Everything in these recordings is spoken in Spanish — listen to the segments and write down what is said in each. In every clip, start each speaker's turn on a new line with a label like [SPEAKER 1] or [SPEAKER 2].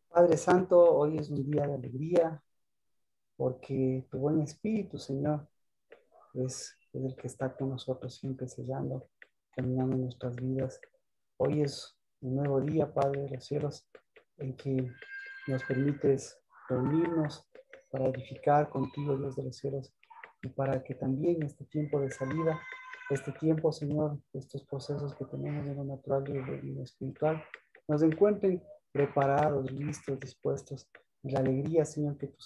[SPEAKER 1] Padre Santo, hoy es un día de alegría porque tu buen espíritu, Señor, es el que está con nosotros siempre sellando, caminando en nuestras vidas. Hoy es un nuevo día, Padre de los cielos, en que nos permites reunirnos para edificar contigo, Dios de los cielos, y para que también este tiempo de salida, este tiempo, Señor, estos procesos que tenemos en lo natural y en lo espiritual, nos encuentren preparados, listos, dispuestos. Y la alegría, Señor, que tú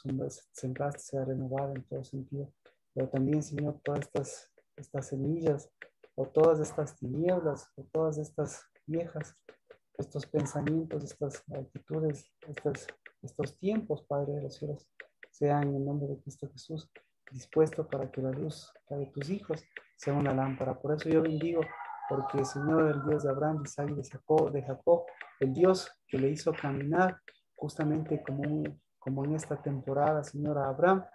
[SPEAKER 1] sembraste sea renovada en todo sentido. Pero también, Señor, todas estas semillas, o todas estas tinieblas, o todas estas viejas, estos pensamientos, estas actitudes, estos tiempos, Padre de los cielos, sean en el nombre de Cristo Jesús dispuesto para que la luz de tus hijos sea una lámpara. Por eso yo bendigo, porque Señor, el Dios de Abraham, de Isaac y de Jacob, el Dios que le hizo caminar justamente como en esta temporada, Señor, a Abraham,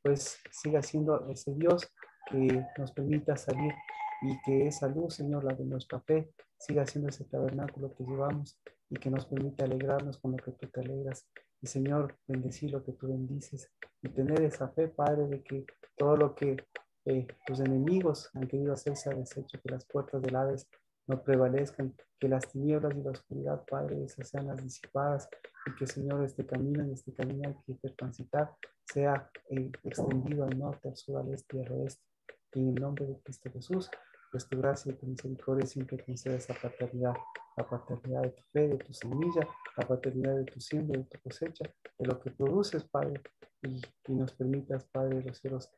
[SPEAKER 1] pues siga siendo ese Dios que nos permita salir y que esa luz, Señor, la de nuestra fe, siga siendo ese tabernáculo que llevamos y que nos permite alegrarnos con lo que tú te alegras. Y Señor, bendecir lo que tú bendices y tener esa fe, Padre, de que todo lo que tus enemigos han querido hacer se ha deshecho, que las puertas del Hades no prevalezcan, que las tinieblas y la oscuridad, Padre, esas sean las disipadas y que, Señor, este camino y este caminar que hay que transitar sea extendido al norte, al sur, al este y al oeste. Y en el nombre de Cristo Jesús, pues tu gracia y tu misericordia siempre conceda esa paternidad, la paternidad de tu fe, de tu semilla, la paternidad de tu siembra, de tu cosecha, de lo que produces, Padre, y nos permitas, Padre de los cielos,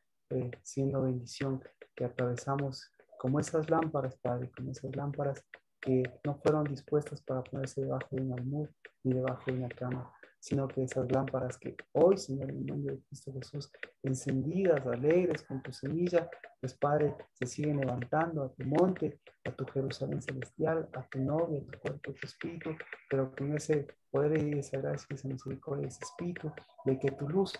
[SPEAKER 1] siendo bendición, que atravesamos como esas lámparas, Padre, como esas lámparas que no fueron dispuestas para ponerse debajo de un almud ni debajo de una cama, sino que esas lámparas que hoy, Señor, en el nombre de Cristo Jesús, encendidas, alegres con tu semilla, pues Padre, se siguen levantando a tu monte, a tu Jerusalén celestial, a tu novia, a tu cuerpo, a tu espíritu, pero con ese poder y esa gracia, esa misericordia, ese espíritu, de que tu luz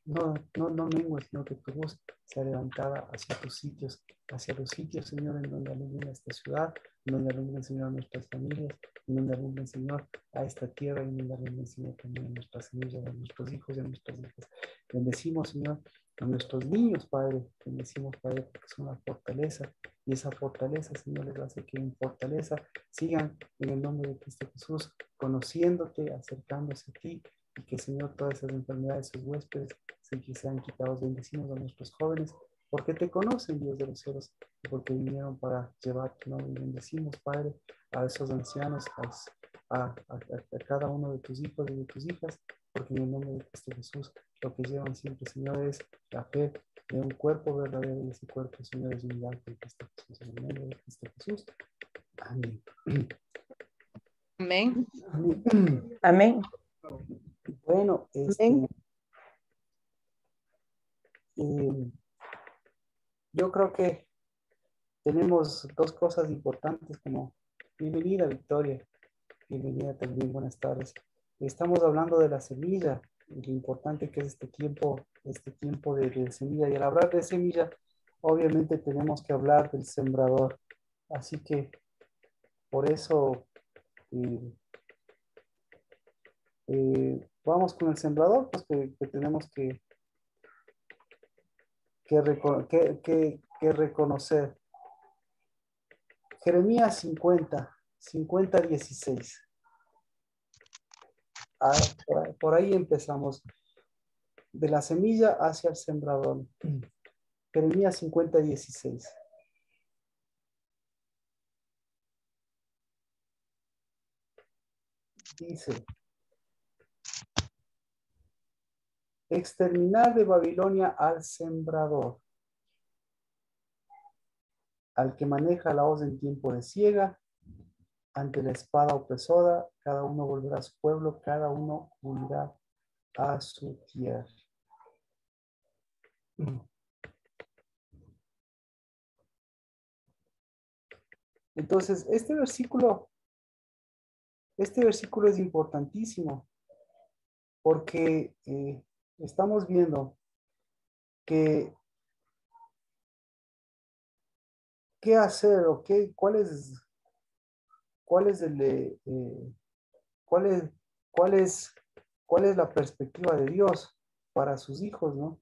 [SPEAKER 1] no mengue, sino que tu luz sea levantada hacia tus sitios, hacia los sitios, Señor, en donde alumbra esta ciudad, en donde alumbra, Señor, nuestras familias, en donde alumbra, Señor, a esta tierra, y en donde alumbra, Señor, también a nuestras semillas, a nuestros hijos y a nuestras hijas. Bendecimos, Señor, a nuestros niños, Padre, bendecimos, Padre, porque son la fortaleza, y esa fortaleza, Señor, les hace que en fortaleza sigan en el nombre de Cristo Jesús, conociéndote, acercándose a ti, y que, Señor, todas esas enfermedades, sus huéspedes, que sean quitados. Bendecimos a nuestros jóvenes, porque te conocen, Dios de los cielos, y porque vinieron para llevar tu nombre. Bendecimos, Padre, a esos ancianos, a cada uno de tus hijos y de tus hijas, porque en el nombre de Cristo Jesús, lo que llevan siempre, Señor, es la fe de un cuerpo verdadero, y ese cuerpo, Señor, es unidad con Cristo Jesús. En el nombre de Cristo Jesús. Amén.
[SPEAKER 2] Amén.
[SPEAKER 1] Amén.
[SPEAKER 3] Amén.
[SPEAKER 1] Bueno,
[SPEAKER 3] Amén.
[SPEAKER 1] yo creo que tenemos dos cosas importantes como bienvenida, Victoria, bienvenida también, buenas tardes. Estamos hablando de la semilla y lo importante que es este tiempo de semilla. Y al hablar de semilla, obviamente tenemos que hablar del sembrador. Así que por eso vamos con el sembrador, pues que tenemos que reconocer. Jeremías 50:16. Por ahí empezamos. De la semilla hacia el sembrador. Jeremías 50:16. Dice: exterminar de Babilonia al sembrador, al que maneja la hoz en tiempo de siega, ante la espada opresora, cada uno volverá a su pueblo, cada uno volverá a su tierra. Entonces, este versículo es importantísimo porque estamos viendo que qué hacer o cuál es cuál es la perspectiva de Dios para sus hijos, ¿no?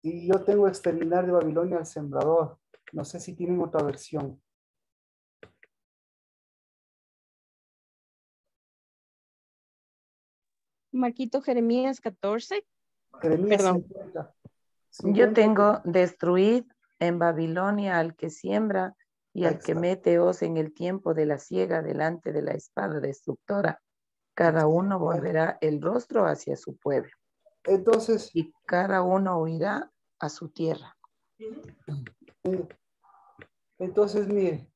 [SPEAKER 1] Y yo tengo exterminar de Babilonia al sembrador. No sé si tienen otra versión.
[SPEAKER 2] Marquito, Jeremías 14.
[SPEAKER 1] Jeremías
[SPEAKER 2] Perdón.
[SPEAKER 1] 50.
[SPEAKER 3] Yo
[SPEAKER 1] 50.
[SPEAKER 3] tengo destruid en Babilonia al que siembra y al que mete hoz en el tiempo de la siega delante de la espada destructora. Cada uno volverá el rostro hacia su pueblo.
[SPEAKER 1] Entonces,
[SPEAKER 3] y cada uno huirá a su tierra.
[SPEAKER 1] Entonces, mire,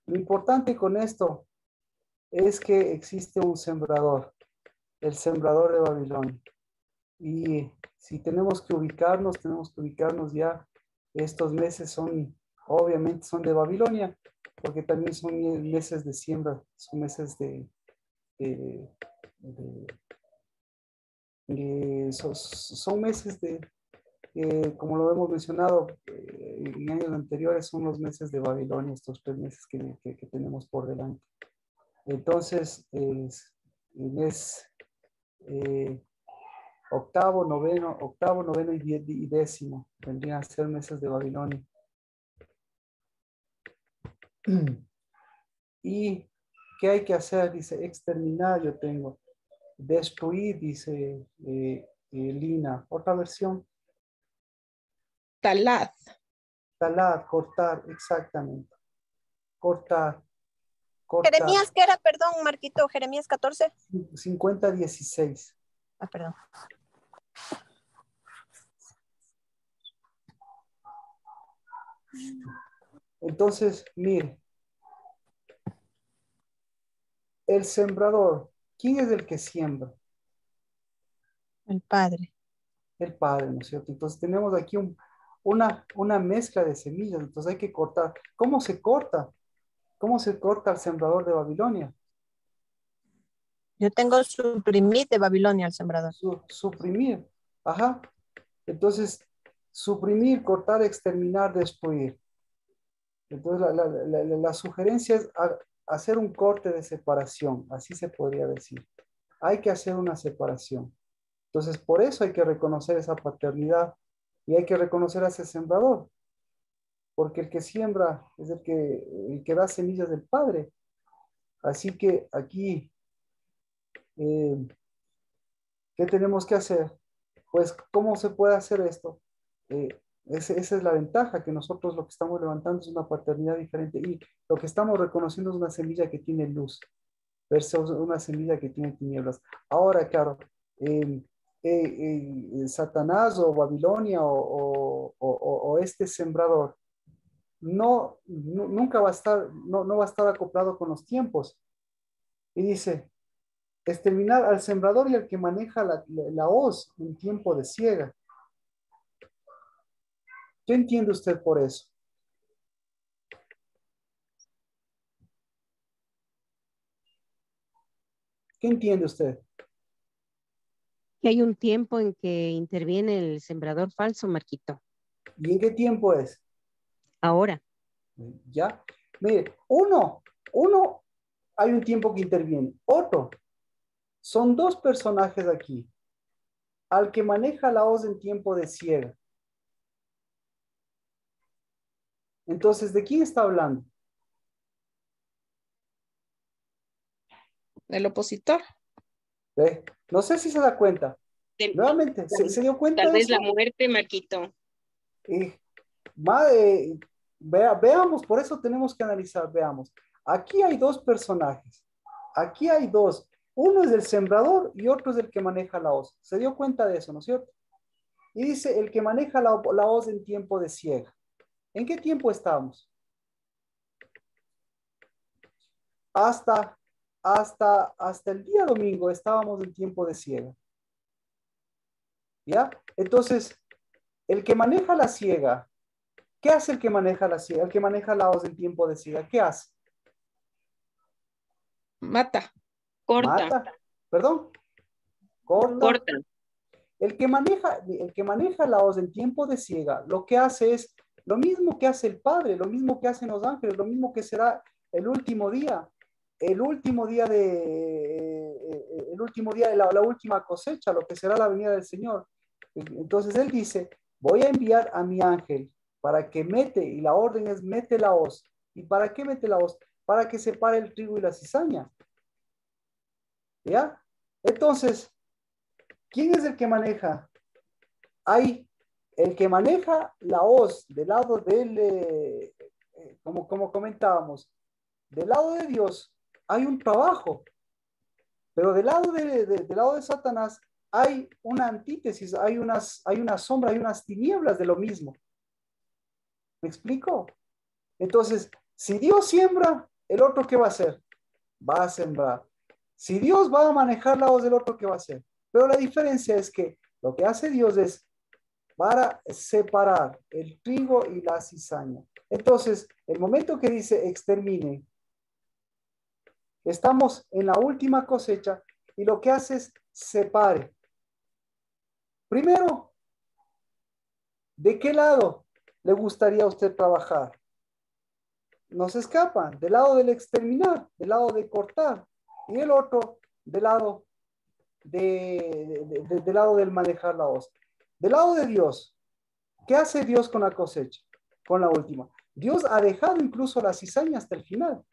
[SPEAKER 1] lo importante con esto es que existe un sembrador, el sembrador de Babilonia. Y si tenemos que ubicarnos ya. Estos meses son, obviamente son de Babilonia, porque también son meses de siembra, son meses de- son meses como lo hemos mencionado en años anteriores, son los meses de Babilonia, estos 3 meses que tenemos por delante. Entonces, el mes octavo, noveno y décimo vendrían a ser meses de Babilonia. ¿Y qué hay que hacer? Dice, exterminar yo tengo. Destruir, dice Lina. Otra versión.
[SPEAKER 2] Talad.
[SPEAKER 1] Talar, cortar, exactamente. Cortar.
[SPEAKER 4] Jeremías, ¿qué era? Perdón, Marquito, Jeremías 14.
[SPEAKER 1] 50:16.
[SPEAKER 4] Perdón.
[SPEAKER 1] Entonces, mire, el sembrador, ¿quién es el que siembra?
[SPEAKER 4] El Padre.
[SPEAKER 1] El Padre, ¿no es cierto? Entonces tenemos aquí una mezcla de semillas, entonces hay que cortar. ¿Cómo se corta? ¿Cómo se corta el sembrador de Babilonia?
[SPEAKER 4] Yo tengo suprimir de Babilonia al sembrador.
[SPEAKER 1] Suprimir. Ajá. Entonces, suprimir, cortar, exterminar, destruir. Entonces, la sugerencia es hacer un corte de separación, así se podría decir. Hay que hacer una separación. Entonces, por eso hay que reconocer esa paternidad y hay que reconocer a ese sembrador, porque el que siembra es el que da semillas del Padre. Así que aquí, ¿qué tenemos que hacer? Pues, ¿cómo se puede hacer esto? Esa es la ventaja, que nosotros lo que estamos levantando es una paternidad diferente y lo que estamos reconociendo es una semilla que tiene luz versus una semilla que tiene tinieblas. Ahora, claro, Satanás o Babilonia o este sembrador nunca va a estar, no va a estar acoplado con los tiempos. Y dice, exterminar al sembrador y al que maneja la hoz en tiempo de siega. ¿Qué entiende usted por eso? ¿Qué entiende usted?
[SPEAKER 2] Que hay un tiempo en que interviene el sembrador falso, Marquito.
[SPEAKER 1] ¿Y en qué tiempo es?
[SPEAKER 2] Ahora.
[SPEAKER 1] ¿Ya? Mire, uno, hay un tiempo que interviene. Otro, son dos personajes aquí. Al que maneja la hoz en tiempo de siega. Entonces, ¿de quién está hablando?
[SPEAKER 2] Del opositor.
[SPEAKER 1] ¿Ve? No sé si se da cuenta. Nuevamente, ¿se dio cuenta
[SPEAKER 2] Tal
[SPEAKER 1] de
[SPEAKER 2] vez
[SPEAKER 1] eso?
[SPEAKER 2] la muerte, Marquito.
[SPEAKER 1] Veamos, por eso tenemos que analizar, veamos. Aquí hay dos personajes. Aquí hay dos. Uno es el sembrador y otro es el que maneja la hoz. ¿Se dio cuenta de eso, no es cierto? Y dice, el que maneja la hoz en tiempo de siega. ¿En qué tiempo estamos? Hasta el día domingo estábamos en tiempo de siega. ¿Ya? Entonces, el que maneja la siega, ¿qué hace el que maneja la siega? El que maneja la hoz en tiempo de siega, ¿qué hace?
[SPEAKER 2] Mata. Corta.
[SPEAKER 1] Mata. ¿Perdón? Corta.
[SPEAKER 2] Corta.
[SPEAKER 1] El que maneja la hoz en tiempo de siega, lo que hace es lo mismo que hace el Padre, lo mismo que hacen los ángeles, lo mismo que será el último día el último día, la última cosecha, lo que será la venida del Señor. Entonces él dice, voy a enviar a mi ángel para que mete, y la orden es mete la hoz. ¿Y para qué mete la hoz? Para que separe el trigo y la cizaña. ¿Ya? Entonces, ¿quién es el que maneja? Hay el que maneja la hoz del lado del, como comentábamos, del lado de Dios hay un trabajo, pero del lado del lado de Satanás hay una antítesis, hay una sombra, hay unas tinieblas de lo mismo. ¿Me explico? Entonces, si Dios siembra, ¿el otro qué va a hacer? Va a sembrar. Si Dios va a manejar la hoz del otro, ¿qué va a hacer? Pero la diferencia es que lo que hace Dios es para separar el trigo y la cizaña. Entonces, el momento que dice extermine, estamos en la última cosecha y lo que hace es separe. Primero, ¿de qué lado le gustaría a usted trabajar? No se escapan, del lado del exterminar, del lado de cortar, y el otro del lado del lado del manejar la hoz. Del lado de Dios, ¿qué hace Dios con la cosecha? Con la última. Dios ha dejado incluso la cizaña hasta el final.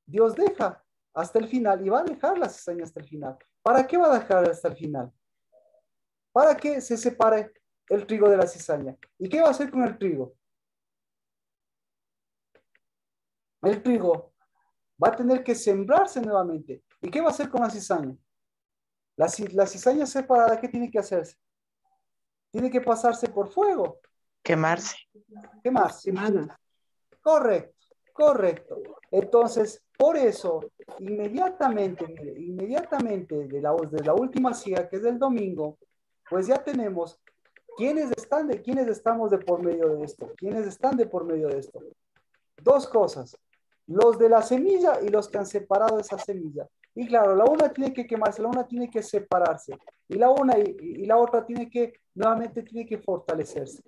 [SPEAKER 1] Dios deja hasta el final y va a dejar la cizaña hasta el final. ¿Para qué va a dejar hasta el final? Para que se separe el trigo de la cizaña. ¿Y qué va a hacer con el trigo? El trigo va a tener que sembrarse nuevamente. ¿Y qué va a hacer con la cizaña? La cizaña separada, ¿qué tiene que hacerse? Tiene que pasarse por fuego.
[SPEAKER 3] Quemarse.
[SPEAKER 1] Quemarse. Correcto, correcto. Entonces, por eso, inmediatamente de la última siega, que es del domingo, pues ya tenemos quiénes estamos de por medio de esto, quiénes están de por medio de esto. Dos cosas, los de la semilla y los que han separado esa semilla. Y claro, la una tiene que quemarse, la una tiene que separarse, y la una y la otra nuevamente tiene que fortalecerse.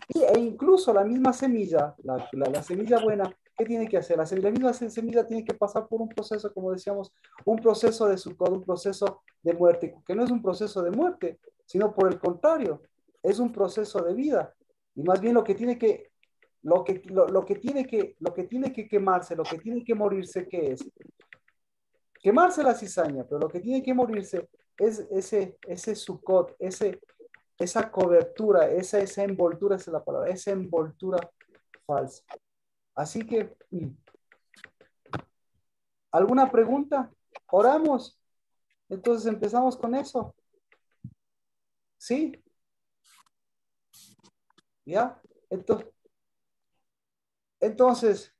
[SPEAKER 1] E incluso la misma semilla, la semilla buena, ¿qué tiene que hacer? La misma semilla tiene que pasar por un proceso, como decíamos, un proceso de Sukkot, un proceso de muerte, que no es un proceso de muerte, sino por el contrario, es un proceso de vida. Y más bien lo que tiene que quemarse, lo que tiene que morirse, ¿qué es? Quemarse la cizaña, pero lo que tiene que morirse es ese Sukkot, esa cobertura, esa envoltura, esa es la palabra, esa envoltura falsa. Así que, ¿alguna pregunta? ¿Oramos? Entonces empezamos con eso. ¿Sí? ¿Ya? Entonces,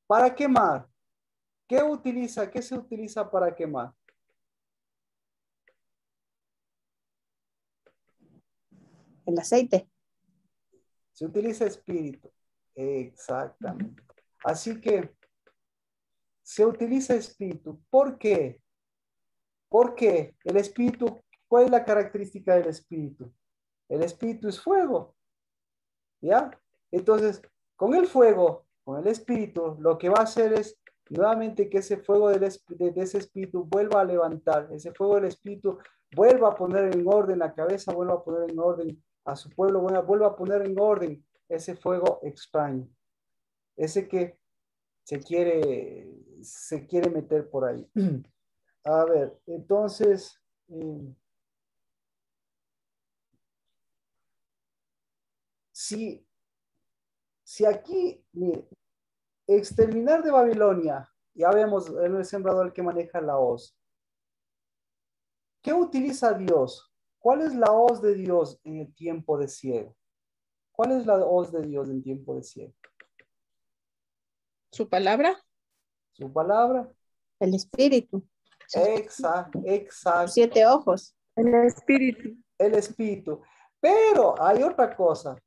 [SPEAKER 1] para quemar, ¿qué se utiliza para quemar?
[SPEAKER 4] El aceite.
[SPEAKER 1] Se utiliza espíritu. Exactamente. Así que se utiliza espíritu. ¿Por qué? Porque el espíritu, ¿cuál es la característica del espíritu? El espíritu es fuego. ¿Ya? Entonces, con el fuego, con el espíritu, lo que va a hacer es nuevamente que ese fuego de ese espíritu vuelva a levantar, ese fuego del espíritu vuelva a poner en orden la cabeza, vuelva a poner en orden a su pueblo, vuelva a poner en orden ese fuego extraño, ese que se quiere meter por ahí. A ver, entonces, si aquí, mire, exterminar de Babilonia, ya vemos el sembrador que maneja la hoz. ¿Qué utiliza Dios? ¿Cuál es la hoz de Dios en el tiempo de ciego? ¿Cuál es la hoz de Dios en tiempo de ciego?
[SPEAKER 4] Su palabra.
[SPEAKER 1] Su palabra.
[SPEAKER 4] El espíritu.
[SPEAKER 1] Exacto.
[SPEAKER 4] 7 ojos.
[SPEAKER 3] El espíritu.
[SPEAKER 1] El espíritu. Pero hay otra cosa.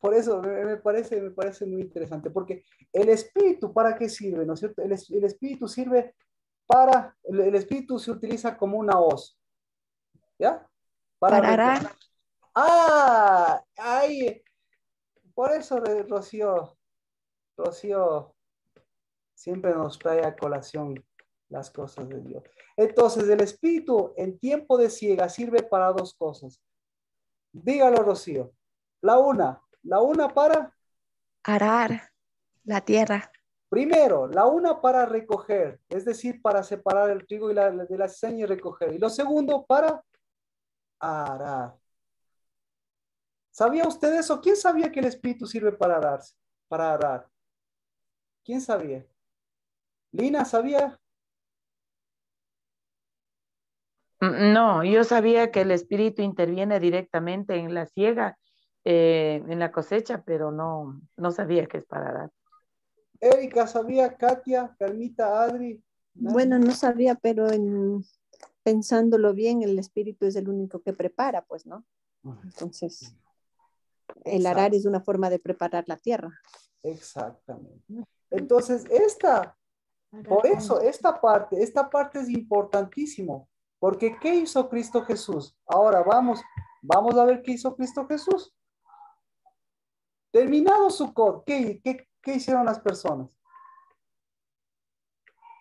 [SPEAKER 1] Por eso me parece muy interesante, porque el espíritu, ¿para qué sirve? ¿No es cierto? El espíritu sirve el espíritu se utiliza como una hoz, ¿ya?
[SPEAKER 3] Parará.
[SPEAKER 1] Ahí, por eso, Rocío, siempre nos trae a colación las cosas de Dios. Entonces, el Espíritu en tiempo de siega sirve para dos cosas. Dígalo, Rocío. La una para,
[SPEAKER 5] Arar la tierra.
[SPEAKER 1] primero, la una para recoger, es decir, para separar el trigo de la cizaña y recoger. Y lo segundo, para arar. ¿Sabía usted eso? ¿Quién sabía que el Espíritu sirve para arar? Para arar. ¿Quién sabía? ¿Lina sabía?
[SPEAKER 3] No, yo sabía que el Espíritu interviene directamente en la siega, en la cosecha, pero no sabía que es para dar.
[SPEAKER 1] Erika sabía, Katia, Carmita, Adri. ¿Nadie?
[SPEAKER 4] Bueno, no sabía, pero pensándolo bien, el espíritu es el único que prepara, pues, ¿no? Entonces, el arar es una forma de preparar la tierra.
[SPEAKER 1] Exactamente. Entonces, por eso, esta parte es importantísimo. Porque ¿qué hizo Cristo Jesús? Ahora vamos a ver qué hizo Cristo Jesús. Terminado su cod, ¿qué hicieron las personas?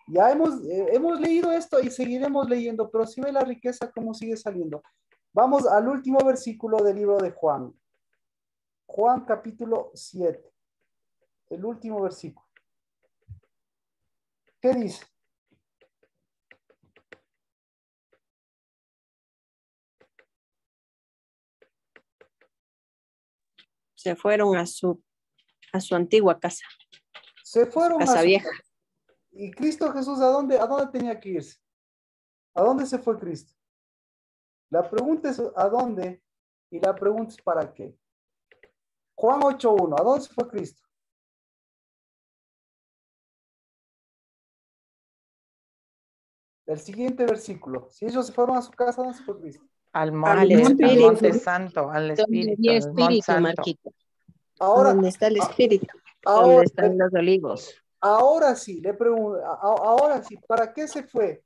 [SPEAKER 1] Ya hemos leído esto y seguiremos leyendo, pero si ve la riqueza cómo sigue saliendo. Vamos al último versículo del libro de Juan. Juan capítulo 7. El último versículo. ¿Qué dice?
[SPEAKER 4] Se fueron a su antigua casa.
[SPEAKER 1] Se fueron
[SPEAKER 4] Casa
[SPEAKER 1] a su
[SPEAKER 4] vieja.
[SPEAKER 1] casa. ¿Y Cristo Jesús a dónde tenía que irse? ¿A dónde se fue Cristo? La pregunta es ¿a dónde? Y la pregunta es ¿para qué? Juan 8:1, ¿a dónde se fue Cristo? El siguiente versículo. Si ellos se fueron a su casa, ¿a dónde se fue Cristo?
[SPEAKER 3] Al
[SPEAKER 2] Espíritu.
[SPEAKER 3] monte santo, al
[SPEAKER 2] Donde
[SPEAKER 3] Espíritu,
[SPEAKER 2] había
[SPEAKER 3] al monte
[SPEAKER 2] espíritu,
[SPEAKER 3] santo.
[SPEAKER 2] Marquita.
[SPEAKER 1] Ahora,
[SPEAKER 4] ¿Dónde está el espíritu?
[SPEAKER 2] Donde
[SPEAKER 1] ahora,
[SPEAKER 2] están los olivos.
[SPEAKER 1] ahora sí, le pregunto, ahora sí, ¿para qué se fue?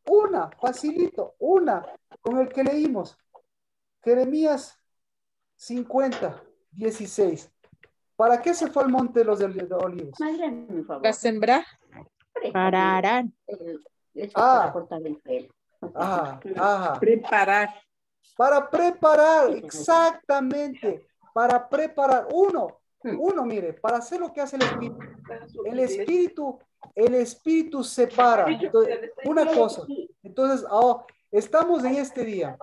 [SPEAKER 1] Una, facilito, una, con el que leímos. Jeremías 50:16. ¿Para qué se fue al monte de los olivos?
[SPEAKER 5] ¿Va a sembrar?
[SPEAKER 2] Para arar.
[SPEAKER 1] Ah, ajá.
[SPEAKER 5] Preparar.
[SPEAKER 1] Para preparar, exactamente. Para preparar. Uno, mire, para hacer lo que hace el Espíritu. El Espíritu separa. Entonces, una cosa. Entonces, estamos en este día.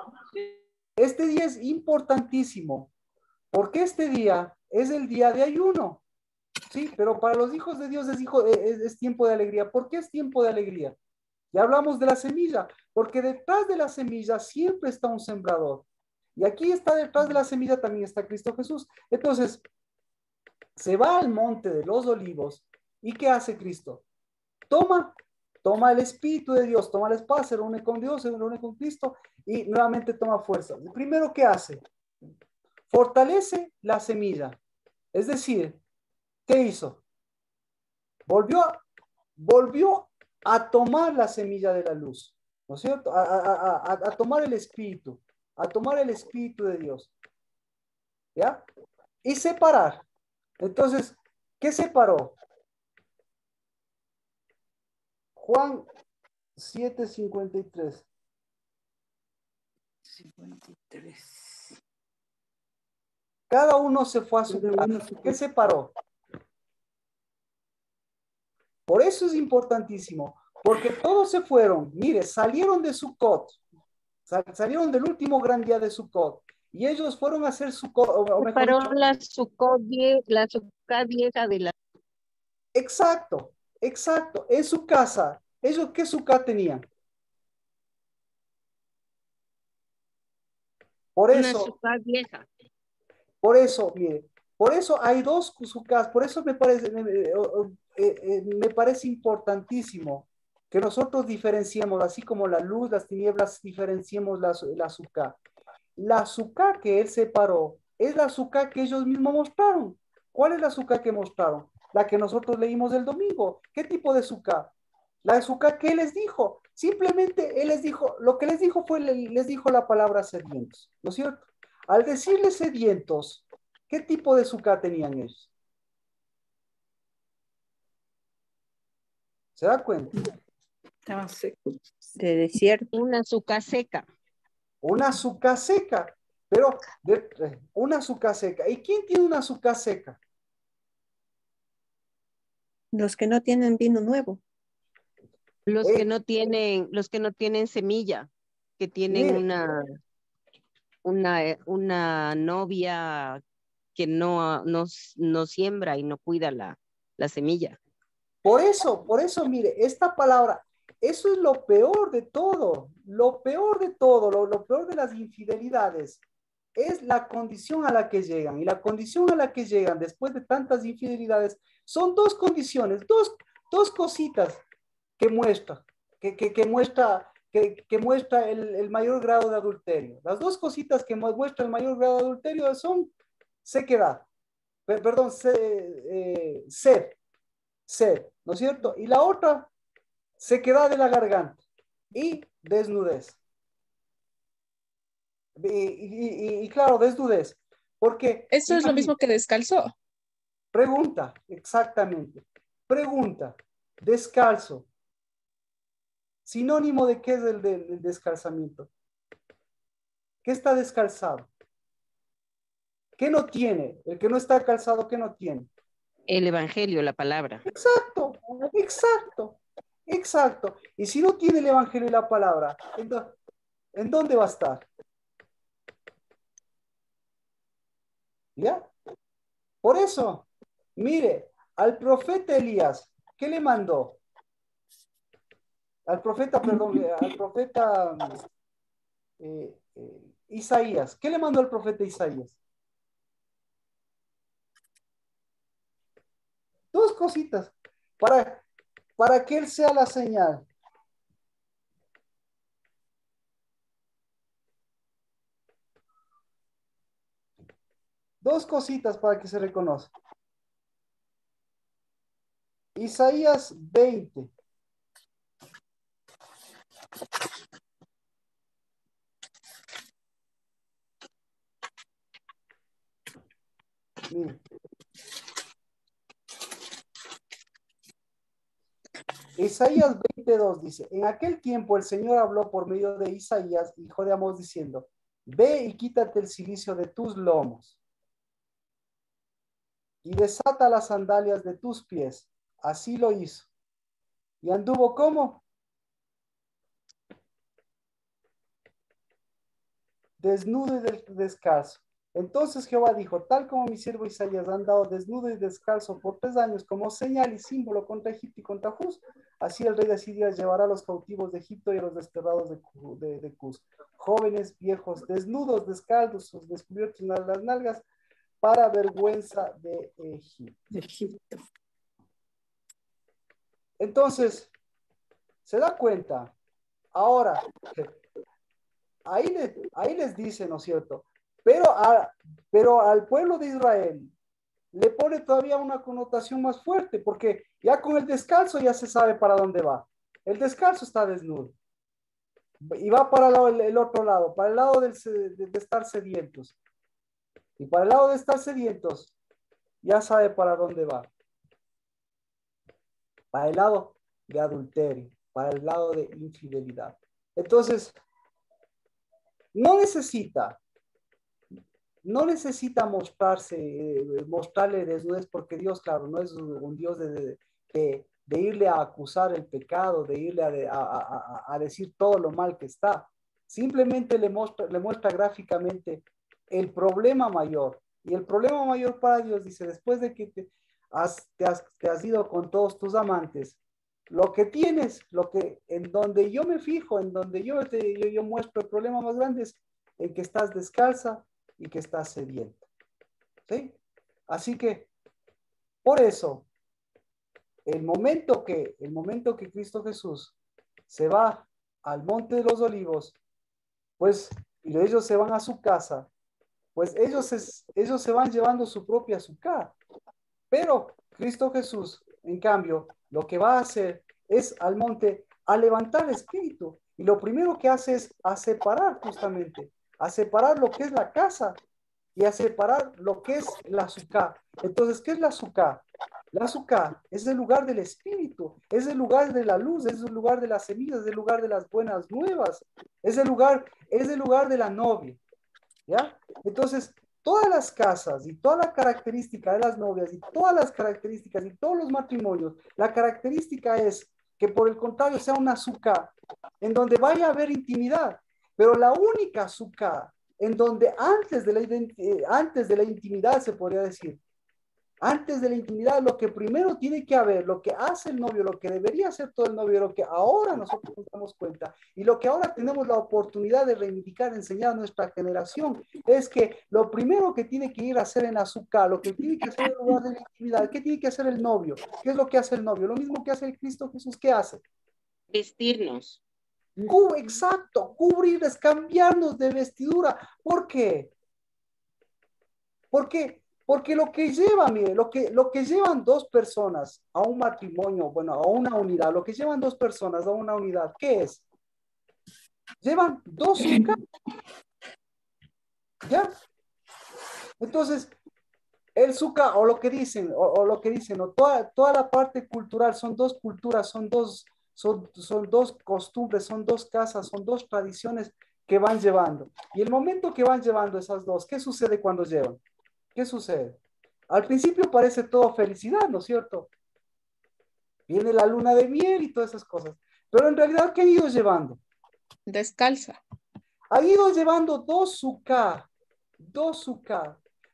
[SPEAKER 1] Este día es importantísimo, porque este día es el día de ayuno. Sí, pero para los hijos de Dios es tiempo de alegría. ¿Por qué es tiempo de alegría? Ya hablamos de la semilla, porque detrás de la semilla siempre está un sembrador. Y aquí está detrás de la semilla también está Cristo Jesús. Entonces, se va al monte de los olivos. ¿Y qué hace Cristo? Toma el Espíritu de Dios, toma la espada, se reúne con Dios, se reúne con Cristo y nuevamente toma fuerza. El primero que hace, fortalece la semilla. Es decir, ¿qué hizo? Volvió a tomar la semilla de la luz, ¿no es cierto? A tomar el Espíritu, a tomar el Espíritu de Dios. ¿Ya? Y separar. Entonces, ¿qué separó? Juan 7:53.
[SPEAKER 5] 53.
[SPEAKER 1] Cada uno se fue a su casa. ¿Qué separó? Por eso es importantísimo, porque todos se fueron, mire, salieron de Sucot, salieron del último gran día de Sucot, y ellos fueron a hacer Sucot, o mejor
[SPEAKER 2] Preparó
[SPEAKER 1] dicho,
[SPEAKER 2] la sucá vieja de la...
[SPEAKER 1] exacto, en su casa. ¿Ellos qué Sucá tenían? Por
[SPEAKER 2] Una
[SPEAKER 1] eso,
[SPEAKER 2] sucá vieja.
[SPEAKER 1] mire, por eso hay dos Sucás, por eso me parece importantísimo que nosotros diferenciemos, así como la luz, las tinieblas, diferenciemos la Sucá. La azúcar que él separó es la azúcar que ellos mismos mostraron. ¿Cuál es la azúcar que mostraron? La que nosotros leímos el domingo. ¿Qué tipo de azúcar? La azúcar que él les dijo. Simplemente él les dijo, lo que les dijo fue, les dijo la palabra sedientos, ¿no es cierto? Al decirles sedientos, ¿qué tipo de azúcar tenían ellos? ¿Se da cuenta?
[SPEAKER 5] Estaban secos.
[SPEAKER 4] De desierto.
[SPEAKER 2] Una azúcar seca.
[SPEAKER 1] Una azúcar seca. Pero una azúcar seca. ¿Y quién tiene una azúcar seca?
[SPEAKER 4] Los que no tienen vino nuevo.
[SPEAKER 2] Los que no tienen semilla, que tienen
[SPEAKER 1] Mire.
[SPEAKER 2] una novia que no siembra y no cuida la semilla.
[SPEAKER 1] Por eso, mire, esta palabra, eso es lo peor de todo, lo peor de todo, lo peor de las infidelidades es la condición a la que llegan. Y la condición a la que llegan después de tantas infidelidades son dos condiciones, dos cositas que muestra, que muestra el mayor grado de adulterio. Las dos cositas que muestra el mayor grado de adulterio son sequedad, perdón, sed, ¿no es cierto? Y la otra, sequedad de la garganta y desnudez. Y claro, desnudez, porque...
[SPEAKER 5] Eso es lo mismo que descalzo.
[SPEAKER 1] Pregunta, exactamente. Pregunta, descalzo. Sinónimo de qué es el descalzamiento. ¿Qué está descalzado? ¿Qué no tiene? El que no está calzado, ¿qué no tiene?
[SPEAKER 2] El evangelio, la palabra.
[SPEAKER 1] Exacto, exacto, exacto. Y si no tiene el evangelio y la palabra, entonces, ¿en dónde va a estar? ¿Ya? Por eso, mire, al profeta Elías, ¿qué le mandó? Al profeta Isaías. ¿Qué le mandó el profeta Isaías? Dos cositas, para que él sea la señal. Dos cositas para que se reconozca. Isaías 20. Mira. Isaías 22 dice, en aquel tiempo el Señor habló por medio de Isaías, hijo de Amós, diciendo, ve y quítate el cilicio de tus lomos y desata las sandalias de tus pies. Así lo hizo. ¿Y anduvo cómo? Desnudo y descalzo. Entonces Jehová dijo, tal como mi siervo Isaías ha andado desnudo y descalzo por 3 años como señal y símbolo contra Egipto y contra Cus, así el rey de Asiria llevará a los cautivos de Egipto y a los desterrados de Cus, jóvenes, viejos, desnudos, descalzos, descubiertos en las nalgas, para vergüenza de Egipto. Entonces, ¿se da cuenta? Ahora, ahí les dice, ¿no es cierto? Pero al pueblo de Israel le pone todavía una connotación más fuerte, porque ya con el descalzo ya se sabe para dónde va. El descalzo está desnudo. Y va para el otro lado, para el lado de estar sedientos. Y para el lado de estar sedientos, ya sabe para dónde va. Para el lado de adulterio, para el lado de infidelidad. Entonces, no necesita mostrarle desnudez, porque Dios, claro, no es un Dios de irle a acusar el pecado, de irle a decir todo lo mal que está. Simplemente le muestra gráficamente el problema mayor. Y el problema mayor para Dios, dice, después de que te has ido con todos tus amantes, lo que tienes, en donde yo me fijo, en donde yo muestro el problema más grande es en que estás descalza y que estás sedienta. ¿Sí? Así que, por eso, el momento que Cristo Jesús se va al Monte de los Olivos, pues, y ellos se van a su casa, pues ellos se van llevando su propia azúcar. Pero Cristo Jesús, en cambio, lo que va a hacer es al monte a levantar espíritu. Y lo primero que hace es a separar justamente, a separar lo que es la casa y a separar lo que es la azúcar. Entonces, ¿qué es la azúcar? La azúcar es el lugar del espíritu, es el lugar de la luz, es el lugar de las semillas, es el lugar de las buenas nuevas, es el lugar de la novia, ¿ya? Entonces, todas las casas y toda la característica de las novias y todas las características y todos los matrimonios, la característica es que por el contrario sea una azúcar en donde vaya a haber intimidad, pero la única azúcar en donde antes de la intimidad se podría decir, antes de la intimidad, lo que primero tiene que haber, lo que hace el novio, lo que debería hacer todo el novio, lo que ahora nosotros nos damos cuenta y lo que ahora tenemos la oportunidad de reivindicar, enseñar a nuestra generación, es que lo primero que tiene que ir a hacer en azúcar, lo que tiene que hacer en lugar de la intimidad, ¿qué tiene que hacer el novio? ¿Qué es lo que hace el novio? Lo mismo que hace el Cristo Jesús, ¿qué hace?
[SPEAKER 2] Vestirnos.
[SPEAKER 1] Exacto, cubrirles, cambiarnos de vestidura. ¿Por qué? Porque lo que lleva, mire, lo que llevan dos personas a un matrimonio, bueno, a una unidad, lo que llevan dos personas a una unidad, ¿qué es? Llevan dos sucas, ¿ya? Entonces, el suca, o lo que dicen, o toda la parte cultural, son dos culturas, son dos costumbres, son dos casas, son dos tradiciones que van llevando. Y el momento que van llevando esas dos, ¿qué sucede cuando llevan? ¿Qué sucede? Al principio parece todo felicidad, ¿no es cierto? Viene la luna de miel y todas esas cosas. Pero en realidad, ¿qué ha ido llevando?
[SPEAKER 5] Descalza.
[SPEAKER 1] Ha ido llevando dos suká.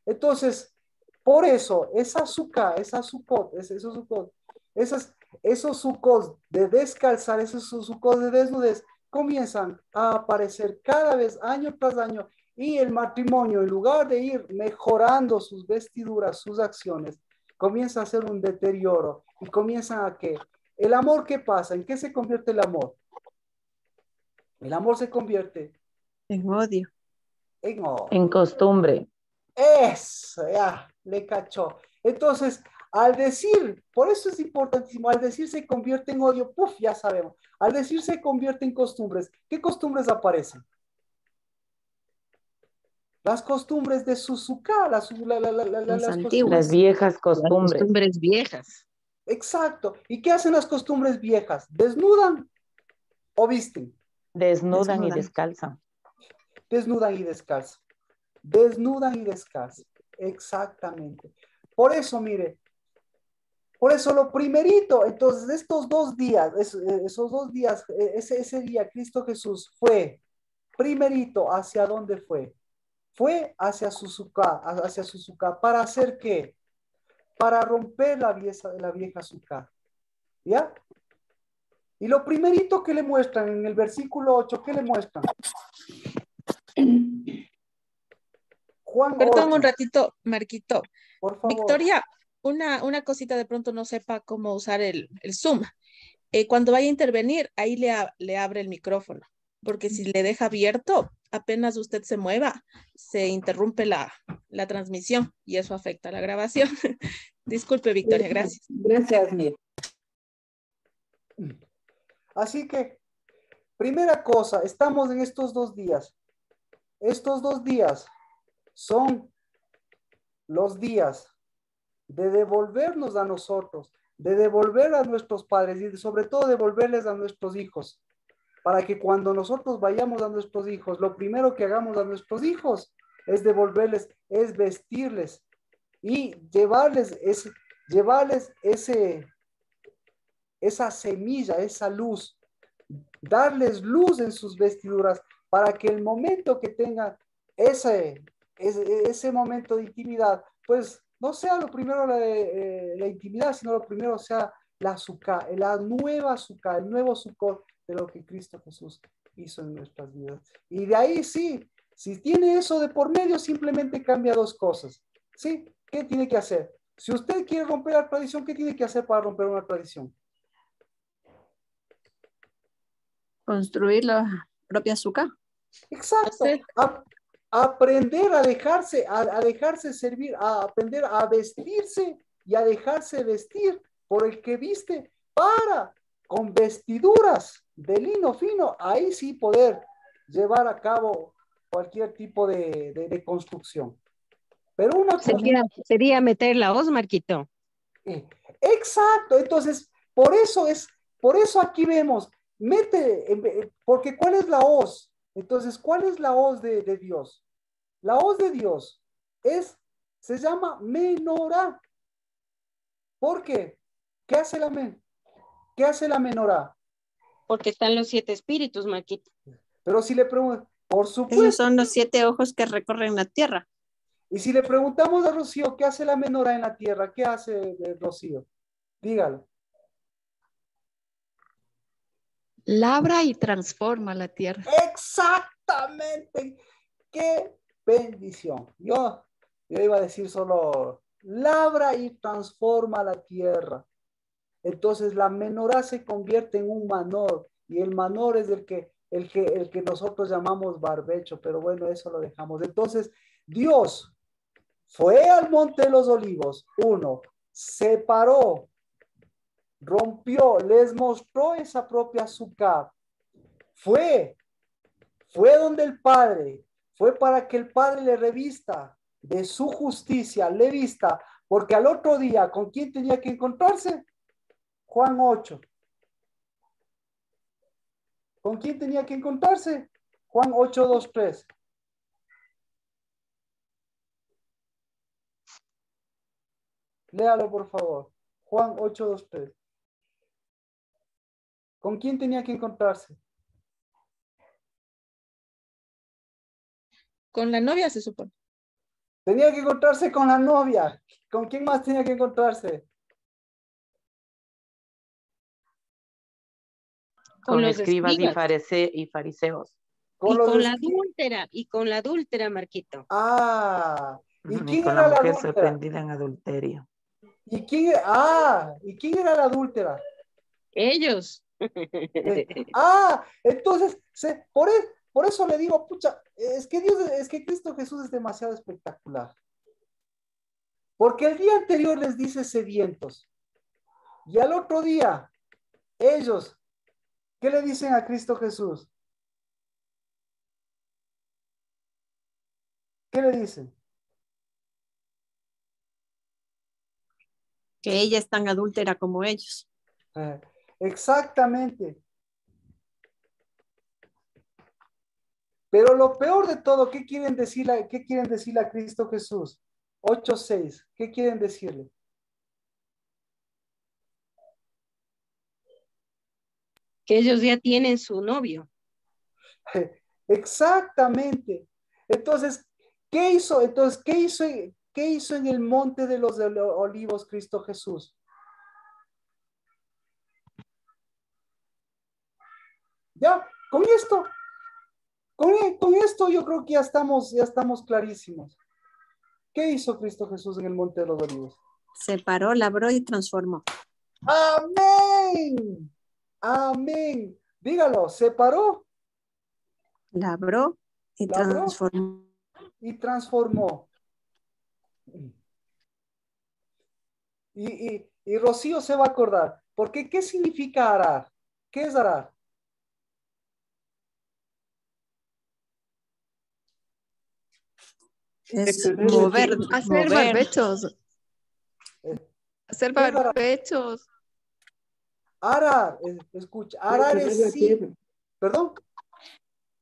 [SPEAKER 1] Entonces, por eso, esos sucos de descalzar, esos sucos de desnudez, comienzan a aparecer cada vez año tras año y el matrimonio, en lugar de ir mejorando sus vestiduras, sus acciones, comienza a hacer un deterioro y comienzan a que el amor, ¿qué pasa? ¿En qué se convierte el amor? El amor se convierte
[SPEAKER 4] En odio.
[SPEAKER 1] en odio.
[SPEAKER 3] En costumbre.
[SPEAKER 1] Eso, ya, le cachó. Entonces, al decir, por eso es importantísimo, al decir se convierte en odio, puf, ya sabemos. Al decir se convierte en costumbres, ¿qué costumbres aparecen? Las costumbres de Suzuka, las
[SPEAKER 4] antiguas.
[SPEAKER 3] Las viejas
[SPEAKER 2] Las
[SPEAKER 3] costumbres.
[SPEAKER 2] costumbres viejas.
[SPEAKER 1] Exacto. ¿Y qué hacen las costumbres viejas? ¿Desnudan o visten?
[SPEAKER 3] Desnudan y descalzan.
[SPEAKER 1] Desnudan y descalzan. Desnudan y descalzan. Exactamente. Por eso, mire, por eso lo primerito, entonces estos 2 días, esos 2 días, ese día Cristo Jesús fue primerito, ¿hacia dónde fue? Fue hacia Suzuka. ¿Para hacer qué? Para romper la vieja Suzuka. ¿Ya? Y lo primerito que le muestran en el versículo 8, ¿qué le muestran? Juan
[SPEAKER 5] Perdón
[SPEAKER 1] 8,
[SPEAKER 5] un ratito, Marquito.
[SPEAKER 1] por favor.
[SPEAKER 5] Victoria, una cosita de pronto no sepa cómo usar el Zoom. Cuando vaya a intervenir, ahí le abre el micrófono, porque si le deja abierto, apenas usted se mueva, se interrumpe la transmisión y eso afecta a la grabación. Disculpe, Victoria, gracias.
[SPEAKER 6] Gracias, Mir.
[SPEAKER 1] Así que, primera cosa, estamos en estos 2 días. Estos 2 días son los días de devolvernos a nosotros, de devolver a nuestros padres y sobre todo devolverles a nuestros hijos, para que cuando nosotros vayamos a nuestros hijos, lo primero que hagamos a nuestros hijos es devolverles, es vestirles y llevarles esa semilla, esa luz, darles luz en sus vestiduras para que el momento que tengan ese momento de intimidad, pues no sea lo primero la intimidad, sino lo primero sea la azúcar, la nueva azúcar, el nuevo azúcar de lo que Cristo Jesús hizo en nuestras vidas. Y de ahí sí, si tiene eso de por medio, simplemente cambia 2 cosas. ¿Sí? ¿Qué tiene que hacer? Si usted quiere romper la tradición, ¿qué tiene que hacer para romper una tradición?
[SPEAKER 4] Construir la propia azúcar.
[SPEAKER 1] Exacto.
[SPEAKER 5] Sí.
[SPEAKER 1] Aprender a dejarse servir, a aprender a vestirse y a dejarse vestir por el que viste para, con vestiduras de lino fino, ahí sí poder llevar a cabo cualquier tipo de construcción. Pero una cosa,
[SPEAKER 2] Sería meter la voz, Marquito.
[SPEAKER 1] Exacto, entonces, por eso aquí vemos, porque ¿cuál es la hoz? Entonces, ¿cuál es la hoz de Dios? La hoz de Dios se llama menorá. ¿Por qué? ¿Qué hace la menorá?
[SPEAKER 2] Porque están los 7 espíritus, Marquito.
[SPEAKER 1] Pero si le pregunto, por
[SPEAKER 4] Esos
[SPEAKER 1] supuesto.
[SPEAKER 4] son los 7 ojos que recorren la tierra.
[SPEAKER 1] Y si le preguntamos a Rocío, ¿qué hace la menorá en la tierra? ¿Qué hace Rocío? Dígalo.
[SPEAKER 6] Labra y transforma la tierra.
[SPEAKER 1] Exactamente. ¡Qué bendición! Yo iba a decir solo, labra y transforma la tierra. Entonces la menorá se convierte en un manor, y el manor es el que nosotros llamamos barbecho, pero bueno, eso lo dejamos. Entonces, Dios fue al Monte de los Olivos, separó, rompió, les mostró esa propia azúcar. Fue donde el Padre, fue para que el Padre le revista de su justicia, le vista, porque al otro día, ¿con quién tenía que encontrarse? Juan 8. ¿Con quién tenía que encontrarse? Juan 8, 2, 3. Léalo, por favor. Juan 8, 2, 3. ¿Con quién tenía que encontrarse?
[SPEAKER 5] Con la novia se supone.
[SPEAKER 1] Tenía que encontrarse con la novia. ¿Con quién más tenía que encontrarse?
[SPEAKER 3] Con
[SPEAKER 2] los
[SPEAKER 3] escribas y
[SPEAKER 2] escribas.
[SPEAKER 3] fariseos.
[SPEAKER 1] Con
[SPEAKER 2] Y
[SPEAKER 1] los
[SPEAKER 2] con la adúltera, Marquito.
[SPEAKER 1] ¿Y
[SPEAKER 3] Y
[SPEAKER 1] quién
[SPEAKER 3] con la
[SPEAKER 1] era la
[SPEAKER 3] mujer
[SPEAKER 1] adúltera?
[SPEAKER 3] sorprendida en adulterio.
[SPEAKER 1] ¿Y quién era la adúltera?
[SPEAKER 2] Ellos.
[SPEAKER 1] Entonces, por eso le digo, pucha, es que Cristo Jesús es demasiado espectacular. Porque el día anterior les dice sedientos. Y al otro día, ellos, ¿qué le dicen a Cristo Jesús? ¿Qué le dicen?
[SPEAKER 4] Que ella es tan adúltera como ellos.
[SPEAKER 1] Exactamente. Pero lo peor de todo, ¿qué quieren decirle a Cristo Jesús? 8:6. ¿Qué quieren decirle?
[SPEAKER 2] Que ellos ya tienen su novio.
[SPEAKER 1] Exactamente. Entonces, ¿qué hizo? ¿Qué hizo en el monte de los olivos Cristo Jesús? Ya, con esto yo creo que ya estamos clarísimos. ¿Qué hizo Cristo Jesús en el monte de los olivos?
[SPEAKER 4] Separó, labró y transformó.
[SPEAKER 1] Amén. Amén. Dígalo, separó,
[SPEAKER 4] Labró y
[SPEAKER 1] labró
[SPEAKER 4] transformó.
[SPEAKER 1] y transformó. Y Rocío se va a acordar. Porque, ¿qué significa arar? ¿Qué es arar?
[SPEAKER 4] Es mover,
[SPEAKER 6] Hacer
[SPEAKER 4] mover.
[SPEAKER 6] barbechos.
[SPEAKER 1] Eh,
[SPEAKER 6] Hacer
[SPEAKER 1] ¿Qué es arar?
[SPEAKER 6] barbechos.
[SPEAKER 1] Arar, escucha, arar es sí. ¿Perdón?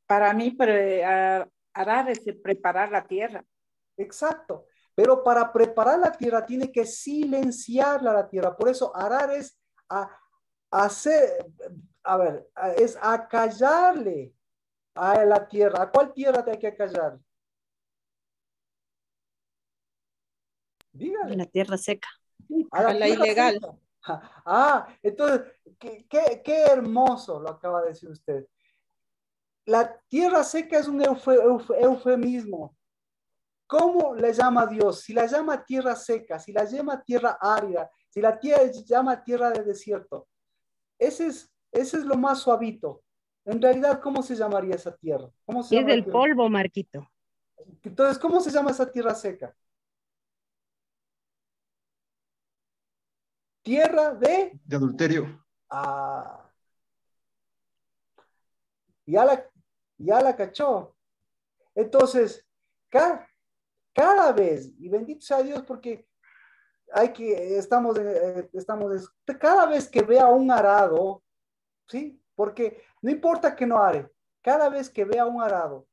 [SPEAKER 7] Para mí, arar es preparar la tierra.
[SPEAKER 1] Exacto. Pero para preparar la tierra tiene que silenciarla la tierra. Por eso arar es es acallarle a la tierra. ¿A cuál tierra te hay que acallar? Dígale.
[SPEAKER 4] La tierra seca.
[SPEAKER 1] A la
[SPEAKER 5] A la
[SPEAKER 1] tierra
[SPEAKER 5] ilegal.
[SPEAKER 1] seca. Entonces, qué hermoso lo acaba de decir usted. La tierra seca es un eufemismo. ¿Cómo le llama Dios? Si la llama tierra seca, si la llama tierra árida, si la llama tierra de desierto, ese es lo más suavito. En realidad, ¿cómo se llamaría esa tierra? ¿Cómo se
[SPEAKER 2] Es
[SPEAKER 1] llama la
[SPEAKER 2] del
[SPEAKER 1] tierra?
[SPEAKER 2] polvo, Marquito.
[SPEAKER 1] Entonces, ¿cómo se llama esa tierra seca? Tierra de
[SPEAKER 8] adulterio.
[SPEAKER 1] Ya la cachó. Entonces, cada vez, y bendito sea Dios, porque cada vez que vea un arado, ¿sí? Porque no importa que no are, cada vez que vea un arado,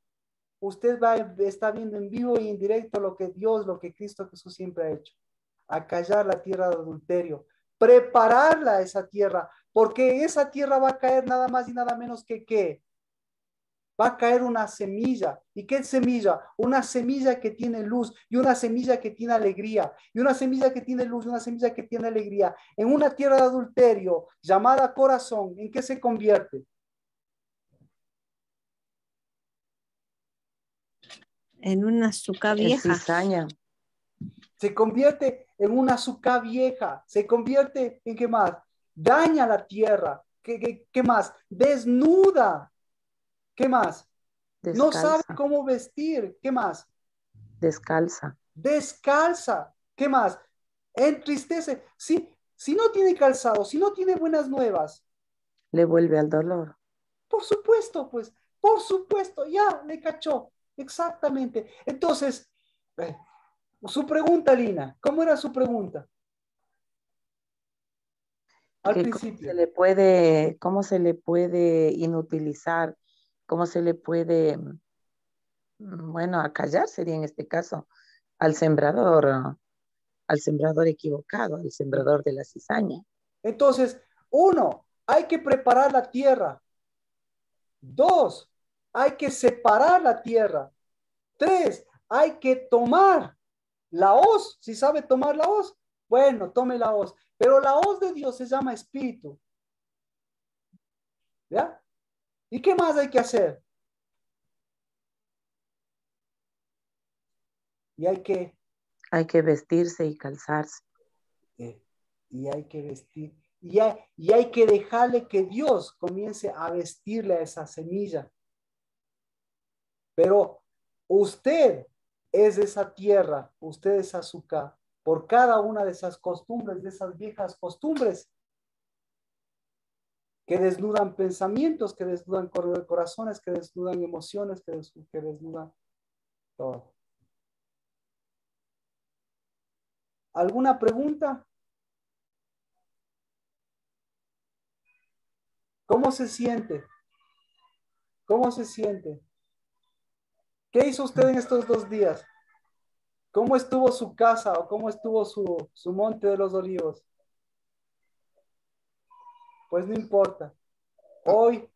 [SPEAKER 1] usted está viendo en vivo y en directo lo que Cristo Jesús siempre ha hecho. Acallar la tierra de adulterio, prepararla a esa tierra, porque esa tierra va a caer nada más y nada menos que ¿qué? Va a caer una semilla. ¿Y qué semilla? Una semilla que tiene luz y una semilla que tiene alegría. Y una semilla que tiene luz y una semilla que tiene alegría. En una tierra de adulterio llamada corazón, ¿en qué se convierte?
[SPEAKER 4] En una azúcar vieja.
[SPEAKER 3] En cizaña.
[SPEAKER 1] Se convierte en una azúcar vieja. Se convierte en ¿qué más? Daña la tierra. ¿Qué más? Desnuda. ¿Qué más?
[SPEAKER 3] Descalza.
[SPEAKER 1] No sabe cómo vestir. ¿Qué más?
[SPEAKER 3] Descalza.
[SPEAKER 1] Descalza. ¿Qué más? Entristece. Si no tiene calzado, si no tiene buenas nuevas.
[SPEAKER 3] Le vuelve al dolor.
[SPEAKER 1] Por supuesto, pues. Por supuesto. Ya le cachó. Exactamente. Entonces, su pregunta, Lina. ¿Cómo era su pregunta? Al principio.
[SPEAKER 3] ¿Cómo se le puede inutilizar? ¿Cómo se le puede, bueno, acallar sería en este caso al sembrador equivocado, al sembrador de la cizaña?
[SPEAKER 1] Entonces, 1, hay que preparar la tierra. 2, hay que separar la tierra. 3, hay que tomar la hoz. Si sabe tomar la hoz, bueno, tome la hoz. Pero la hoz de Dios se llama espíritu. ¿Ya? ¿Y qué más hay que hacer? Y hay que
[SPEAKER 3] vestirse y calzarse.
[SPEAKER 1] Y hay que vestir. Y hay que dejarle que Dios comience a vestirle a esa semilla. Pero usted es esa tierra, usted es azúcar. Por cada una de esas costumbres, de esas viejas costumbres que desnudan pensamientos, que desnudan corazones, que desnudan emociones, que desnudan todo. ¿Alguna pregunta? ¿Cómo se siente? ¿Cómo se siente? ¿Qué hizo usted en estos 2 días? ¿Cómo estuvo su casa o cómo estuvo su monte de los olivos? Pues no importa. Hoy,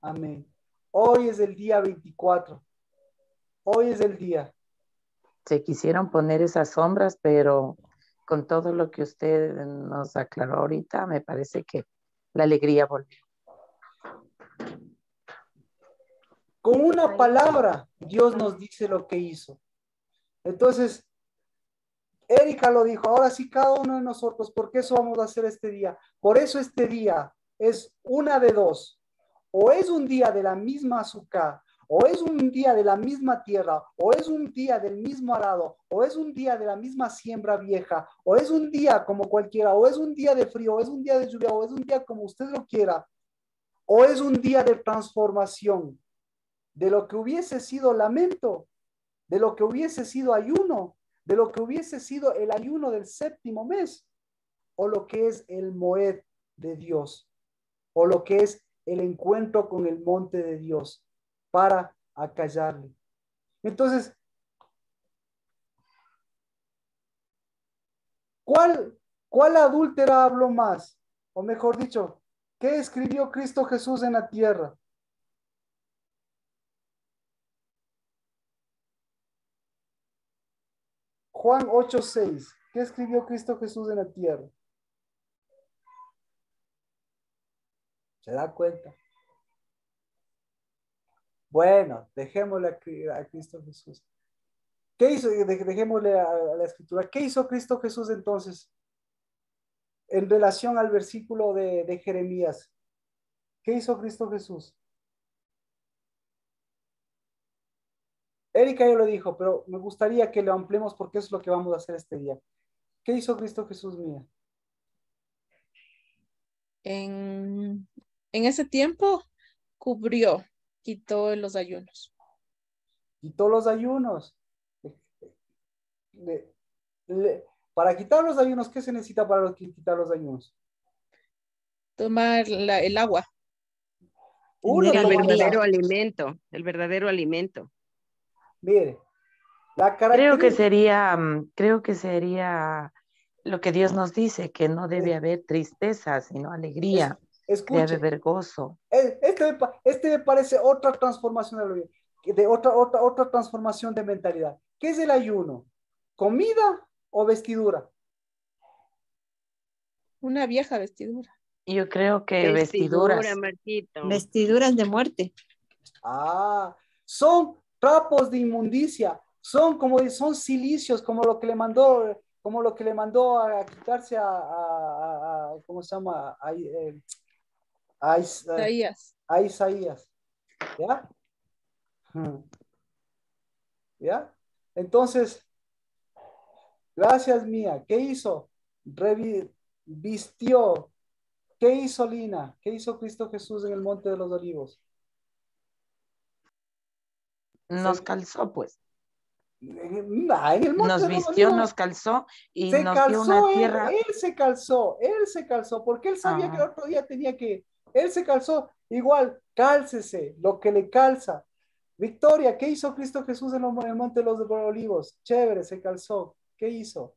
[SPEAKER 1] amén. Hoy es el día 24. Hoy es el día.
[SPEAKER 3] Se quisieron poner esas sombras, pero con todo lo que usted nos aclaró ahorita, me parece que la alegría volvió.
[SPEAKER 1] Con una palabra, Dios nos dice lo que hizo. Entonces, Erika lo dijo, ahora sí cada uno de nosotros, ¿por qué eso vamos a hacer este día? Por eso este día es una de dos. O es un día de la misma azúcar, o es un día de la misma tierra, o es un día del mismo arado, o es un día de la misma siembra vieja, o es un día como cualquiera, o es un día de frío, o es un día de lluvia, o es un día como usted lo quiera, o es un día de transformación, de lo que hubiese sido lamento, de lo que hubiese sido ayuno, de lo que hubiese sido el ayuno del 7º mes, o lo que es el Moed de Dios, o lo que es el encuentro con el monte de Dios para acallarle. Entonces, ¿cuál adúltera habló más? O mejor dicho, ¿qué escribió Cristo Jesús en la tierra? Juan 8:6. ¿Qué escribió Cristo Jesús en la tierra? ¿Se da cuenta? Bueno, dejémosle a Cristo Jesús. ¿Qué hizo? Dejémosle a la escritura. ¿Qué hizo Cristo Jesús entonces? En relación al versículo de Jeremías. ¿Qué hizo Cristo Jesús? Erika ya lo dijo, pero me gustaría que lo ampliemos porque es lo que vamos a hacer este día. ¿Qué hizo Cristo Jesús, Mía?
[SPEAKER 5] En ese tiempo quitó los ayunos.
[SPEAKER 1] Quitó los ayunos. Para quitar los ayunos, ¿qué se necesita para quitar los ayunos?
[SPEAKER 5] Tomar el agua.
[SPEAKER 1] Uno,
[SPEAKER 2] El
[SPEAKER 1] tomar el
[SPEAKER 2] verdadero
[SPEAKER 1] agua.
[SPEAKER 2] alimento, el verdadero alimento.
[SPEAKER 1] Mire, la
[SPEAKER 3] Creo que
[SPEAKER 1] característica...
[SPEAKER 3] sería lo que Dios nos dice, que no debe haber tristeza, sino alegría, debe
[SPEAKER 1] Escuche,
[SPEAKER 3] haber gozo.
[SPEAKER 1] este me parece otra transformación de otra transformación de mentalidad. ¿Qué es el ayuno? ¿Comida o vestidura?
[SPEAKER 5] Una vieja vestidura.
[SPEAKER 3] Yo creo que
[SPEAKER 2] Vestidura,
[SPEAKER 3] vestiduras.
[SPEAKER 2] Marquito.
[SPEAKER 4] Vestiduras de muerte.
[SPEAKER 1] Ah, son trapos de inmundicia, son silicios, como lo que le mandó a quitarse ¿cómo se llama?
[SPEAKER 5] Isaías.
[SPEAKER 1] A Isaías. ¿Ya? ¿Ya? Entonces, gracias mía. ¿Qué hizo? Vistió. ¿Qué hizo Lina? ¿Qué hizo Cristo Jesús en el Monte de los Olivos?
[SPEAKER 3] Nos calzó, pues.
[SPEAKER 1] En el Monte
[SPEAKER 3] Nos
[SPEAKER 1] de los
[SPEAKER 3] vistió,
[SPEAKER 1] Olivos
[SPEAKER 3] nos calzó y
[SPEAKER 1] se
[SPEAKER 3] nos dio una
[SPEAKER 1] calzó
[SPEAKER 3] tierra.
[SPEAKER 1] él se calzó, porque él sabía que el
[SPEAKER 3] Ah,
[SPEAKER 1] otro día tenía que, él se calzó, igual, cálcese, lo que le calza. Victoria, ¿qué hizo Cristo Jesús en el Monte de los Olivos? Chévere, se calzó. ¿Qué hizo?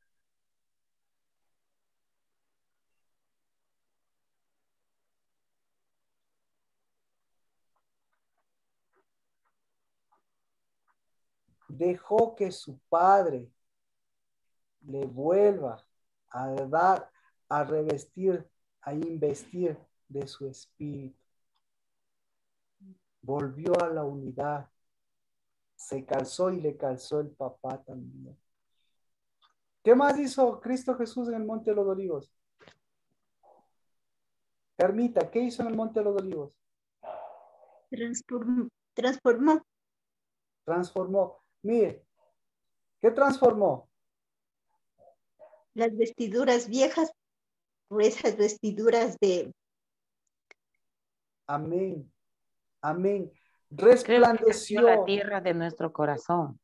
[SPEAKER 1] Dejó que su padre le vuelva a dar, a revestir, a investir de su espíritu. Volvió a la unidad. Se calzó y le calzó el papá también. ¿Qué más hizo Cristo Jesús en el Monte de los Olivos? Carmita, ¿qué hizo en el Monte de los Olivos?
[SPEAKER 4] Transformó.
[SPEAKER 1] Transformó. Mire, ¿qué transformó?
[SPEAKER 4] Las vestiduras viejas por esas vestiduras de...
[SPEAKER 1] Amén. Amén.
[SPEAKER 3] creo que cambió la
[SPEAKER 1] Resplandeció.
[SPEAKER 3] tierra de nuestro corazón.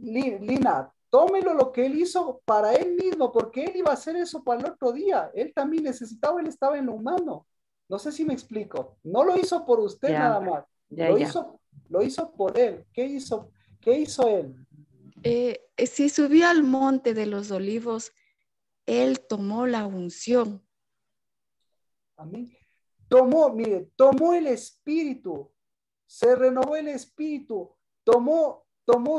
[SPEAKER 1] Lina, tómelo lo que él hizo para él mismo, porque él iba a hacer eso para el otro día. Él también necesitaba, él estaba en lo humano. No sé si me explico. No lo hizo por usted
[SPEAKER 3] Ya,
[SPEAKER 1] nada más.
[SPEAKER 3] ya,
[SPEAKER 1] Lo
[SPEAKER 3] ya.
[SPEAKER 1] hizo por él. ¿Qué hizo él?
[SPEAKER 6] Si subió al monte de los olivos, él tomó la unción.
[SPEAKER 1] Amén. Tomó el espíritu, se renovó el espíritu, tomó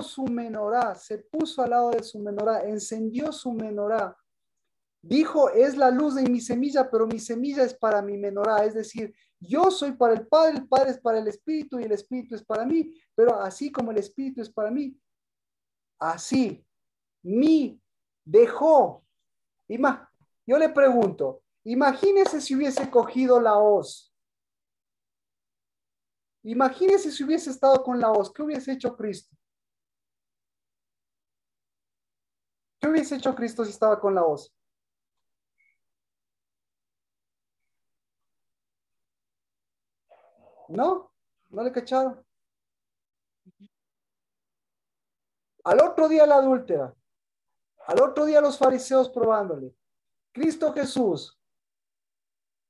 [SPEAKER 1] su menorá, se puso al lado de su menorá, encendió su menorá. Dijo, es la luz de mi semilla, pero mi semilla es para mi menorá. Es decir, yo soy para el Padre es para el Espíritu y el Espíritu es para mí. Pero así como el Espíritu es para mí, así, mi dejó. Yo le pregunto, imagínese si hubiese cogido la hoz. Imagínese si hubiese estado con la hoz. ¿Qué hubiese hecho Cristo? ¿Qué hubiese hecho Cristo si estaba con la hoz? ¿No? ¿No le cacharon? Al otro día la adúltera. Al otro día los fariseos probándole. Cristo Jesús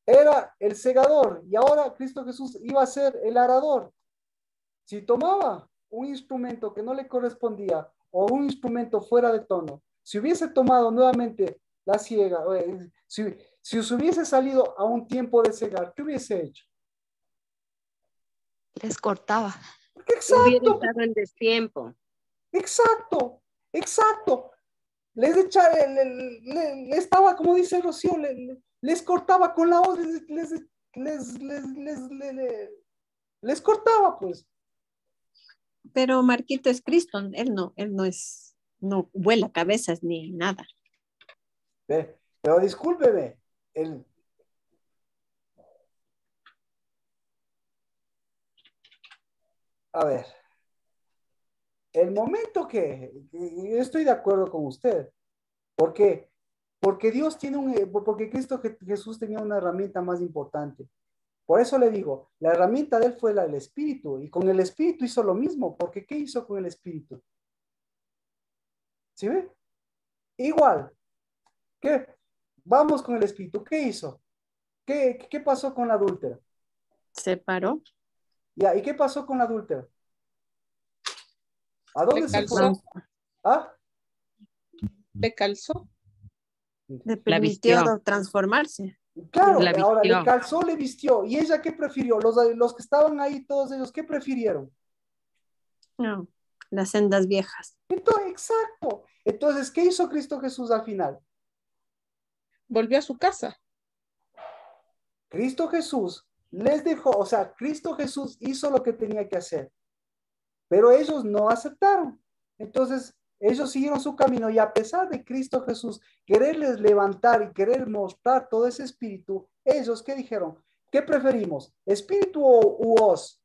[SPEAKER 1] era el segador y ahora Cristo Jesús iba a ser el arador. Si tomaba un instrumento que no le correspondía o un instrumento fuera de tono, si hubiese tomado nuevamente la siega, si se hubiese salido a un tiempo de segar, ¿qué hubiese hecho?
[SPEAKER 6] Les cortaba.
[SPEAKER 2] Hubiera
[SPEAKER 1] Exacto,
[SPEAKER 2] estado en destiempo.
[SPEAKER 1] exacto, exacto. Les estaba, como dice Rocío, les cortaba con la hoz, les cortaba, pues.
[SPEAKER 4] Pero Marquito es Cristo, él no es, no vuela cabezas ni nada.
[SPEAKER 1] Pero discúlpeme, a ver, el momento que yo estoy de acuerdo con usted, ¿por qué? Porque porque Cristo Jesús tenía una herramienta más importante. Por eso le digo, la herramienta de él fue el Espíritu, y con el Espíritu hizo lo mismo, porque ¿qué hizo con el Espíritu? ¿Sí ve? Igual. ¿Qué? Vamos con el espíritu. ¿Qué hizo? ¿Qué pasó con la adúltera?
[SPEAKER 4] Se paró.
[SPEAKER 1] Ya, ¿y qué pasó con la adúltera? ¿A dónde
[SPEAKER 5] Le
[SPEAKER 1] se fue?
[SPEAKER 5] calzó,
[SPEAKER 1] ¿Ah?
[SPEAKER 5] le calzó.
[SPEAKER 4] Le
[SPEAKER 2] La
[SPEAKER 4] permitió
[SPEAKER 2] vistió.
[SPEAKER 4] transformarse.
[SPEAKER 1] Claro,
[SPEAKER 2] La
[SPEAKER 1] ahora le
[SPEAKER 2] vistió.
[SPEAKER 1] calzó, le vistió. ¿Y ella qué prefirió? Los que estaban ahí, todos ellos, ¿qué prefirieron?
[SPEAKER 4] No, las sendas viejas.
[SPEAKER 1] Entonces, exacto. Entonces, ¿qué hizo Cristo Jesús al final?
[SPEAKER 5] Volvió a su casa.
[SPEAKER 1] Cristo Jesús les dejó, o sea, Cristo Jesús hizo lo que tenía que hacer, pero ellos no aceptaron. Entonces, ellos siguieron su camino y a pesar de Cristo Jesús quererles levantar y querer mostrar todo ese espíritu, ellos, ¿qué dijeron? ¿Qué preferimos? ¿Espíritu u hoz?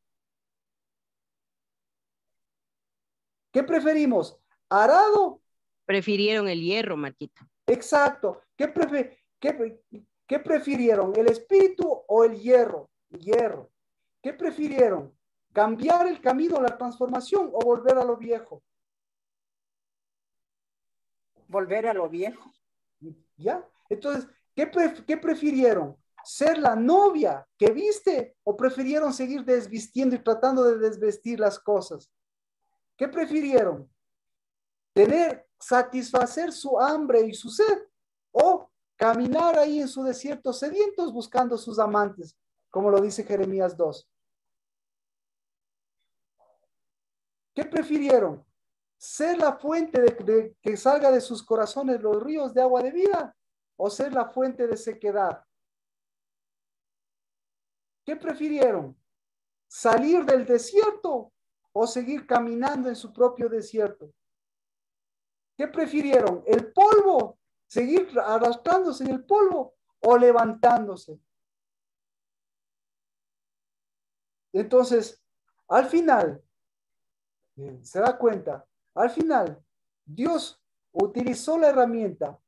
[SPEAKER 1] ¿Qué preferimos? ¿Arado?
[SPEAKER 2] Prefirieron el hierro, Marquita.
[SPEAKER 1] Exacto. ¿Qué prefirieron? ¿El espíritu o el hierro? Hierro. ¿Qué prefirieron? ¿Cambiar el camino, la transformación o volver a lo viejo?
[SPEAKER 7] Volver a lo viejo.
[SPEAKER 1] ¿Ya? Entonces, ¿qué prefirieron? ¿Ser la novia que viste o prefirieron seguir desvistiendo y tratando de desvestir las cosas? ¿Qué prefirieron? Satisfacer su hambre y su sed o caminar ahí en su desierto sedientos buscando sus amantes, como lo dice Jeremías 2. ¿Qué prefirieron? ¿Ser la fuente de que salga de sus corazones los ríos de agua de vida o ser la fuente de sequedad? ¿Qué prefirieron? ¿Salir del desierto o seguir caminando en su propio desierto? ¿Qué prefirieron? ¿El polvo? ¿Seguir arrastrándose en el polvo o levantándose? Entonces, al final, se da cuenta, al final, Dios utilizó la herramienta,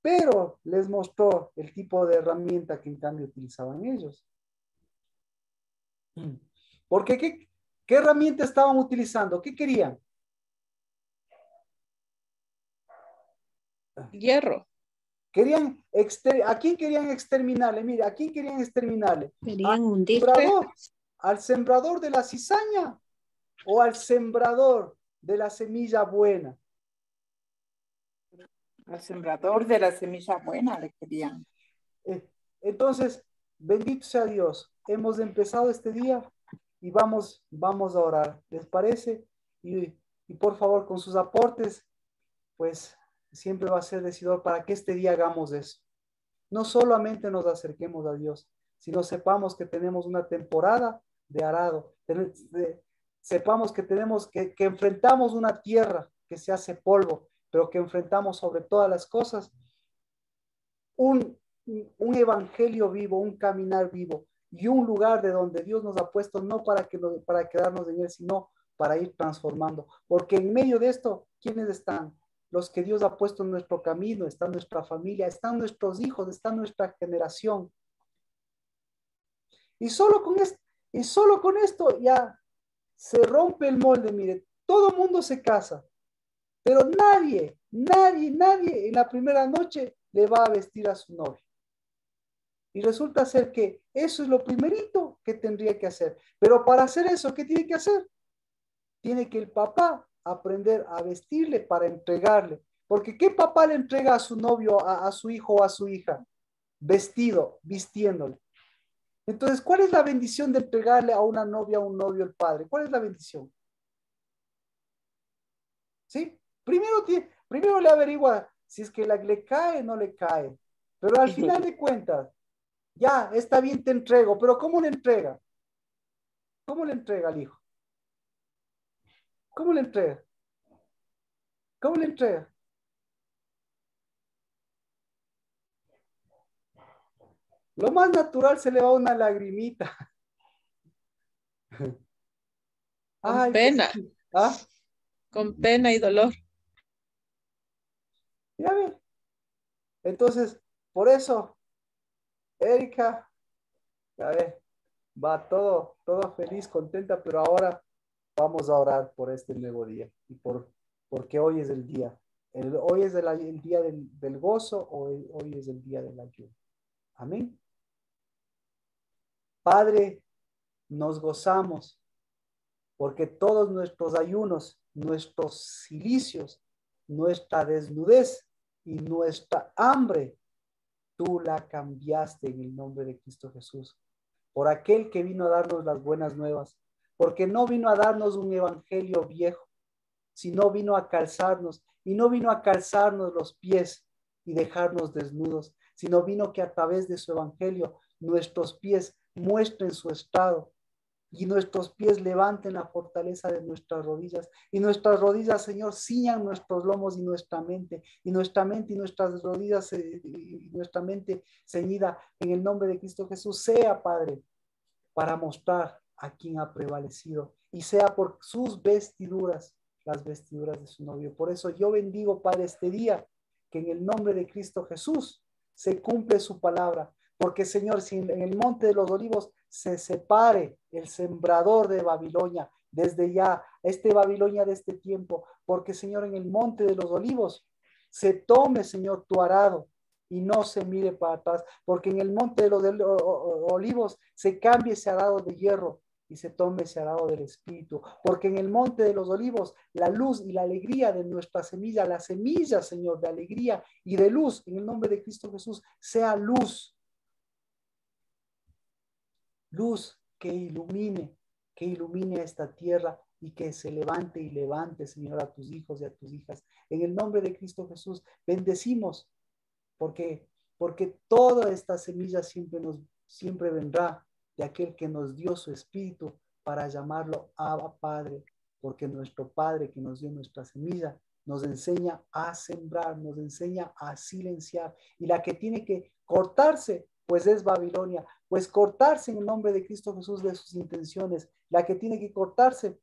[SPEAKER 1] pero les mostró el tipo de herramienta que en cambio utilizaban ellos. Porque ¿qué herramienta estaban utilizando? ¿Qué querían?
[SPEAKER 5] Hierro.
[SPEAKER 1] ¿A quién querían exterminarle? Mire, ¿a quién querían exterminarle?
[SPEAKER 4] Querían hundir.
[SPEAKER 1] ¿Al sembrador de la cizaña o al sembrador de la semilla buena?
[SPEAKER 7] Al sembrador de la semilla buena le querían.
[SPEAKER 1] Entonces, bendito sea Dios. Hemos empezado este día y vamos a orar. ¿Les parece? Y por favor, con sus aportes, pues siempre va a ser decidor para que este día hagamos eso. No solamente nos acerquemos a Dios, sino sepamos que tenemos una temporada de arado. Sepamos que que enfrentamos una tierra que se hace polvo, pero que enfrentamos sobre todas las cosas un evangelio vivo, un caminar vivo y un lugar de donde Dios nos ha puesto no para quedarnos en él, sino para ir transformando. Porque en medio de esto, ¿quiénes están? Los que Dios ha puesto en nuestro camino, está nuestra familia, están nuestros hijos, está nuestra generación. Y solo con esto ya se rompe el molde. Mire, todo mundo se casa, pero nadie en la primera noche le va a vestir a su novio. Y resulta ser que eso es lo primerito que tendría que hacer. Pero para hacer eso, ¿qué tiene que hacer? Tiene que el papá aprender a vestirle para entregarle. Porque ¿qué papá le entrega a su novio, a su hijo o a su hija? Vestido, vistiéndole. Entonces, ¿cuál es la bendición de entregarle a una novia, a un novio, el padre? ¿Cuál es la bendición? ¿Sí? Primero le averigua si es que le cae o no le cae. Pero al final de cuentas, ya, está bien, te entrego, pero ¿cómo le entrega? ¿Cómo le entrega al hijo? ¿Cómo le entrega? ¿Cómo le entrega? Lo más natural se le va una lagrimita.
[SPEAKER 5] Con
[SPEAKER 1] Ay,
[SPEAKER 5] pena.
[SPEAKER 1] ¿ah?
[SPEAKER 5] Con pena y dolor.
[SPEAKER 1] Ya ven. Entonces, por eso, Erika, a ver, va todo feliz, contenta, pero ahora vamos a orar por este nuevo día y porque hoy es el día Hoy es el día del gozo, hoy es el día del ayuno. Amén. Padre, nos gozamos porque todos nuestros ayunos, nuestros cilicios, nuestra desnudez y nuestra hambre, tú la cambiaste en el nombre de Cristo Jesús. Por aquel que vino a darnos las buenas nuevas, porque no vino a darnos un evangelio viejo, sino vino a calzarnos, y no vino a calzarnos los pies y dejarnos desnudos, sino vino que a través de su evangelio nuestros pies muestren su estado y nuestros pies levanten la fortaleza de nuestras rodillas, y nuestras rodillas, Señor, ciñan nuestros lomos y nuestra mente y nuestras rodillas y nuestra mente ceñida en el nombre de Cristo Jesús, sea, Padre, para mostrar a quien ha prevalecido, y sea por sus vestiduras, las vestiduras de su novio. Por eso yo bendigo, Padre, este día, que en el nombre de Cristo Jesús se cumple su palabra, porque, Señor, si en el monte de los olivos se separe el sembrador de Babilonia, desde ya, Babilonia de este tiempo, porque, Señor, en el monte de los olivos se tome, Señor, tu arado y no se mire para atrás, porque en el monte de los olivos se cambie ese arado de hierro y se tome ese arado del Espíritu, porque en el monte de los olivos la luz y la alegría de nuestra semilla, la semilla, Señor, de alegría y de luz, en el nombre de Cristo Jesús, sea luz, luz que ilumine esta tierra y que se levante y levante, Señor, a tus hijos y a tus hijas. En el nombre de Cristo Jesús, bendecimos, porque toda esta semilla siempre vendrá de aquel que nos dio su espíritu para llamarlo Abba Padre, porque nuestro Padre que nos dio nuestra semilla nos enseña a sembrar, nos enseña a silenciar, y la que tiene que cortarse pues es Babilonia, pues cortarse en el nombre de Cristo Jesús de sus intenciones. La que tiene que cortarse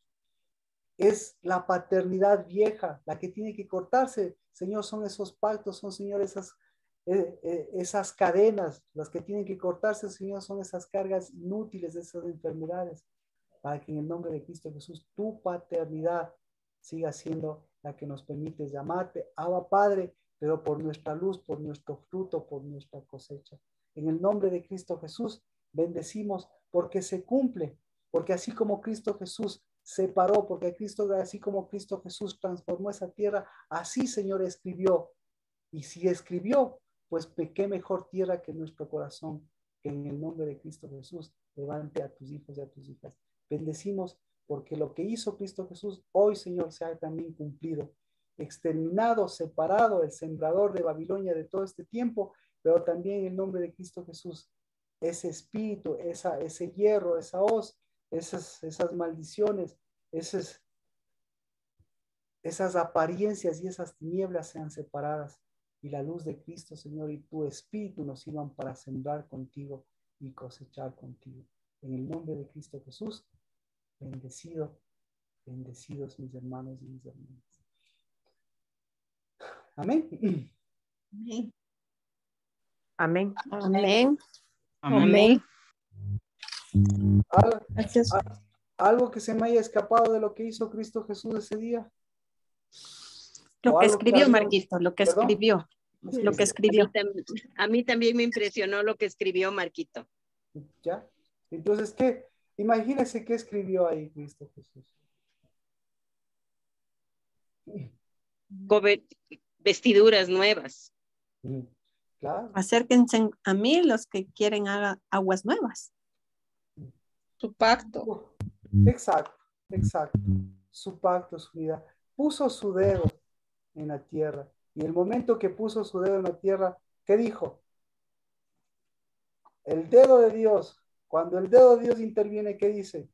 [SPEAKER 1] es la paternidad vieja, la que tiene que cortarse, Señor, son esos pactos, son, Señor, esas cadenas, las que tienen que cortarse, Señor, son esas cargas inútiles de esas enfermedades, para que en el nombre de Cristo Jesús tu paternidad siga siendo la que nos permite llamarte Abba Padre, pero por nuestra luz, por nuestro fruto, por nuestra cosecha. En el nombre de Cristo Jesús, bendecimos porque se cumple, porque así como Cristo Jesús separó, porque así como Cristo Jesús transformó esa tierra, así, Señor, escribió. Y si escribió, pues qué mejor tierra que nuestro corazón, que en el nombre de Cristo Jesús levante a tus hijos y a tus hijas. Bendecimos porque lo que hizo Cristo Jesús hoy, Señor, se ha también cumplido. Exterminado, separado el sembrador de Babilonia de todo este tiempo, pero también en el nombre de Cristo Jesús, ese espíritu, ese hierro, esa hoz, esas maldiciones, esas apariencias y esas tinieblas sean separadas, y la luz de Cristo, Señor, y tu espíritu nos sirvan para sembrar contigo y cosechar contigo. En el nombre de Cristo Jesús, bendecidos mis hermanos y mis hermanas. Amén.
[SPEAKER 3] Amén.
[SPEAKER 4] Amén.
[SPEAKER 2] Amén.
[SPEAKER 4] Gracias.
[SPEAKER 1] Algo que se me haya escapado de lo que hizo Cristo Jesús ese día.
[SPEAKER 4] Lo que escribió, Marquito, lo que
[SPEAKER 1] ¿Perdón?
[SPEAKER 4] escribió. Lo que escribió.
[SPEAKER 2] A mí también me impresionó lo que escribió Marquito.
[SPEAKER 1] ¿Ya? Entonces, ¿qué? Imagínense qué escribió ahí Cristo Jesús.
[SPEAKER 2] Vestiduras nuevas.
[SPEAKER 1] Claro.
[SPEAKER 4] Acérquense a mí los que quieren aguas nuevas.
[SPEAKER 5] Su pacto.
[SPEAKER 1] Exacto. Su pacto, su vida. Puso su dedo en la tierra. Y el momento que puso su dedo en la tierra, ¿qué dijo? El dedo de Dios. Cuando el dedo de Dios interviene, ¿qué dice?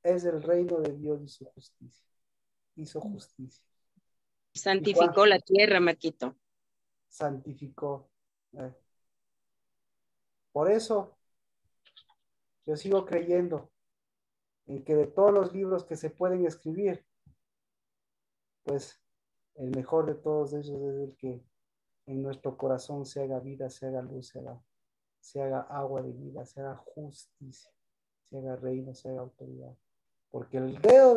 [SPEAKER 1] Es el reino de Dios y su justicia. Hizo justicia.
[SPEAKER 2] Santificó la tierra, Marquito.
[SPEAKER 1] Santificó. Por eso, yo sigo creyendo en que de todos los libros que se pueden escribir, pues el mejor de todos ellos es el que en nuestro corazón se haga vida, se haga luz, se haga agua de vida, se haga justicia, se haga reino, se haga autoridad. Porque el dedo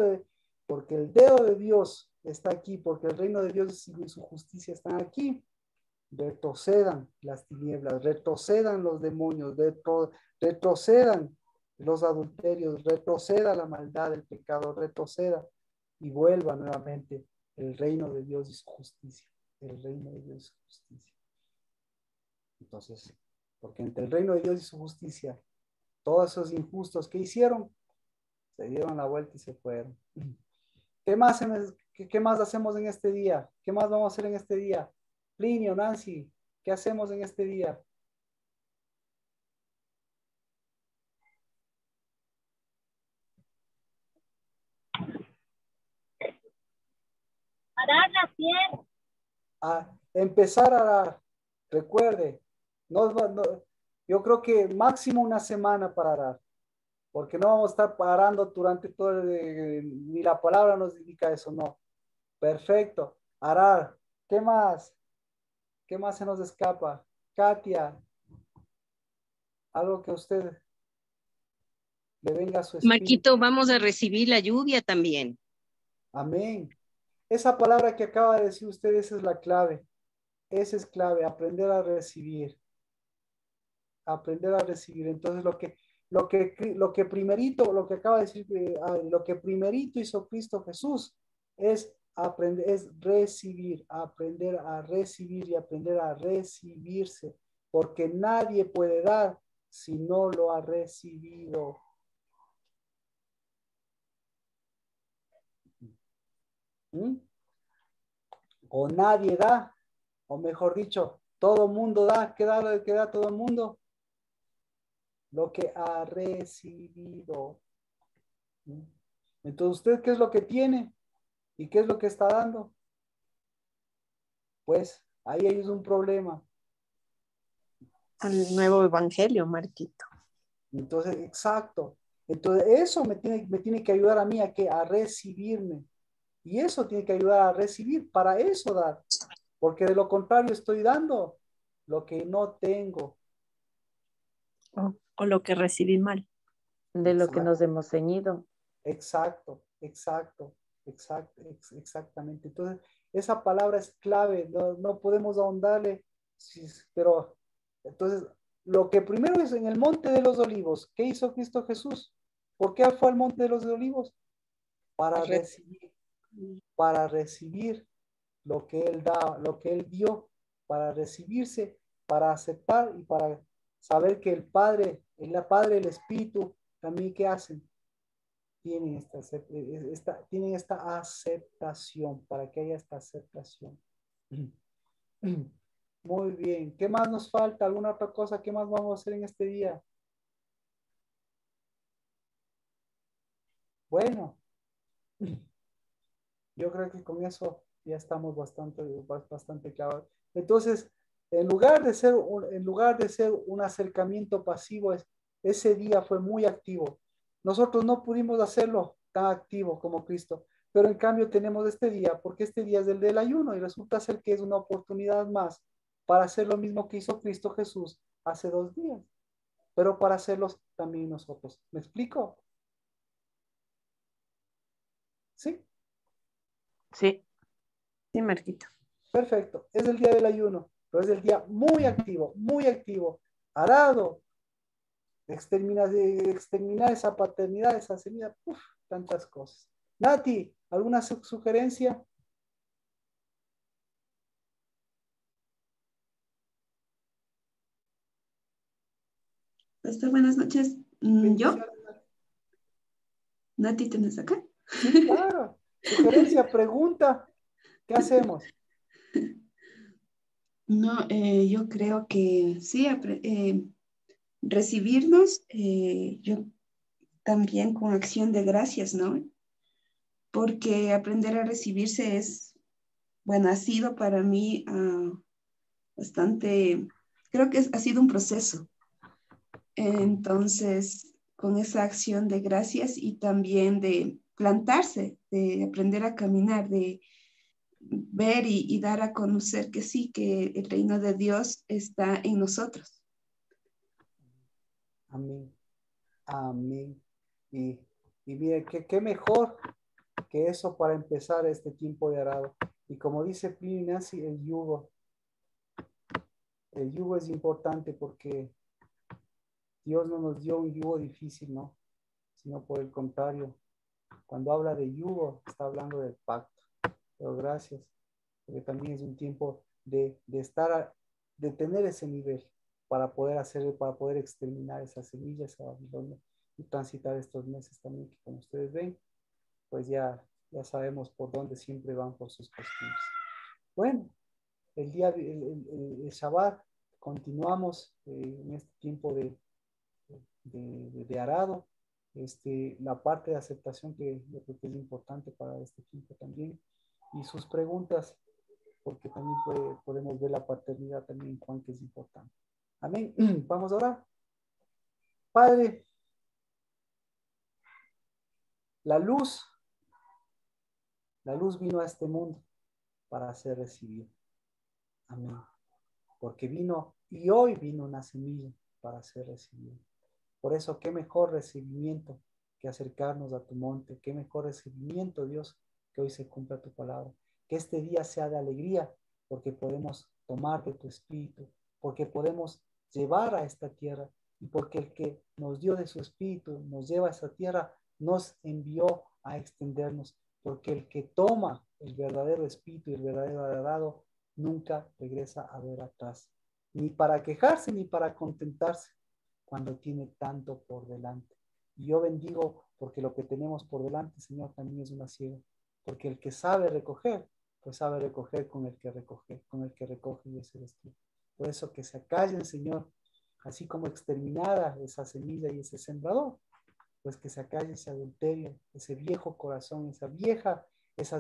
[SPEAKER 1] porque el dedo de Dios está aquí, porque el reino de Dios y su justicia están aquí, retrocedan las tinieblas, retrocedan los demonios, retrocedan los adulterios, retroceda la maldad, el pecado, retroceda y vuelva nuevamente el reino de Dios y su justicia, el reino de Dios y su justicia. Entonces, porque entre el reino de Dios y su justicia, todos esos injustos que hicieron, se dieron la vuelta y se fueron. ¿Qué más hacemos en este día? ¿Qué más vamos a hacer en este día? Plinio, Nancy, ¿qué hacemos en este día?
[SPEAKER 8] Arar la tierra.
[SPEAKER 1] A empezar a arar. Recuerde, yo creo que máximo una semana para arar, porque no vamos a estar parando durante todo ni la palabra nos indica eso, no. Perfecto, arar. ¿Qué más? ¿Qué más se nos escapa? Katia, algo que a usted le venga a su espíritu.
[SPEAKER 2] Marquito, vamos a recibir la lluvia también.
[SPEAKER 1] Amén. Esa palabra que acaba de decir usted, esa es la clave. Esa es clave, aprender a recibir. Aprender a recibir. Entonces, lo que primerito, lo que acaba de decir, lo que primerito hizo Cristo Jesús es aprender, es recibir, aprender a recibir y aprender a recibirse, porque nadie puede dar si no lo ha recibido. ¿Mm? O nadie da, o mejor dicho, todo mundo da. ¿Qué da todo el mundo? Lo que ha recibido. ¿Mm? Entonces, ¿usted qué es lo que tiene? ¿Y qué es lo que está dando? Pues ahí hay un problema.
[SPEAKER 4] Al nuevo evangelio, Marquito.
[SPEAKER 1] Entonces, exacto. Entonces, eso me tiene que ayudar a mí a recibirme. Y eso tiene que ayudar a recibir, para eso dar. Porque de lo contrario estoy dando lo que no tengo.
[SPEAKER 4] O lo que recibí mal.
[SPEAKER 3] De lo que nos hemos ceñido.
[SPEAKER 1] Exacto, exactamente. Entonces, esa palabra es clave, no podemos ahondarle, pero entonces, lo que primero es en el Monte de los Olivos, ¿qué hizo Cristo Jesús? ¿Por qué fue al Monte de los Olivos? Para recibir lo que Él da, lo que Él dio, para recibirse, para aceptar y para saber que el Padre, el Espíritu, también ¿qué hacen? Tienen esta aceptación, para que haya esta aceptación. Muy bien. ¿Qué más nos falta? ¿Alguna otra cosa? ¿Qué más vamos a hacer en este día? Bueno, yo creo que con eso ya estamos bastante claros. Entonces, en lugar de ser un acercamiento pasivo, ese día fue muy activo. Nosotros no pudimos hacerlo tan activo como Cristo, pero en cambio tenemos este día, porque este día es el del ayuno y resulta ser que es una oportunidad más para hacer lo mismo que hizo Cristo Jesús hace 2 días, pero para hacerlos también nosotros. ¿Me explico? ¿Sí?
[SPEAKER 3] Sí.
[SPEAKER 4] Sí, Marquito.
[SPEAKER 1] Perfecto. Es el día del ayuno, pero es el día muy activo, muy activo. Arado, exterminar esa paternidad, esa semilla, tantas cosas. Nati, ¿alguna sugerencia?
[SPEAKER 9] Buenas noches. ¿Yo?
[SPEAKER 1] Bendiciones.
[SPEAKER 9] Nati, ¿tienes acá?
[SPEAKER 1] Sí, claro. Sugerencia, pregunta. ¿Qué hacemos?
[SPEAKER 9] No, yo creo que sí, recibirnos, yo también con acción de gracias, ¿no? Porque aprender a recibirse es, bueno, ha sido para mí bastante, creo que ha sido un proceso. Entonces, con esa acción de gracias y también de plantarse, de aprender a caminar, de ver y dar a conocer que sí, que el reino de Dios está en nosotros.
[SPEAKER 1] Amén. Amén. Y mire, qué mejor que eso para empezar este tiempo de arado. Y como dice Plinio Ignacio, el yugo es importante porque Dios no nos dio un yugo difícil, ¿no? Sino por el contrario, cuando habla de yugo, está hablando del pacto. Pero gracias, porque también es un tiempo de tener ese nivel para poder hacer, para poder exterminar esas semillas a Babilonia y transitar estos meses también, que como ustedes ven, pues ya sabemos por dónde siempre van por sus costumbres. Bueno, el Shabbat continuamos en este tiempo de arado. La parte de aceptación que yo creo que es importante para este tiempo también, y sus preguntas, porque también podemos ver la paternidad también, Juan, que es importante. Amén. Vamos a orar. Padre, la luz vino a este mundo para ser recibida. Amén. Porque vino, y hoy vino una semilla para ser recibida. Por eso, qué mejor recibimiento que acercarnos a tu monte. Qué mejor recibimiento, Dios, que hoy se cumpla tu palabra. Que este día sea de alegría, porque podemos tomar de tu espíritu, porque podemos llevar a esta tierra, y porque el que nos dio de su espíritu, nos lleva a esta tierra, nos envió a extendernos, porque el que toma el verdadero espíritu y el verdadero agradado, nunca regresa a ver atrás, ni para quejarse, ni para contentarse, cuando tiene tanto por delante. Y yo bendigo porque lo que tenemos por delante, Señor, también es una siega, porque el que sabe recoger, pues sabe recoger con el que recoge y ese eres tú. Por eso que se acallen, Señor, así como exterminada esa semilla y ese sembrador, pues que se acalle ese adulterio, ese viejo corazón, esas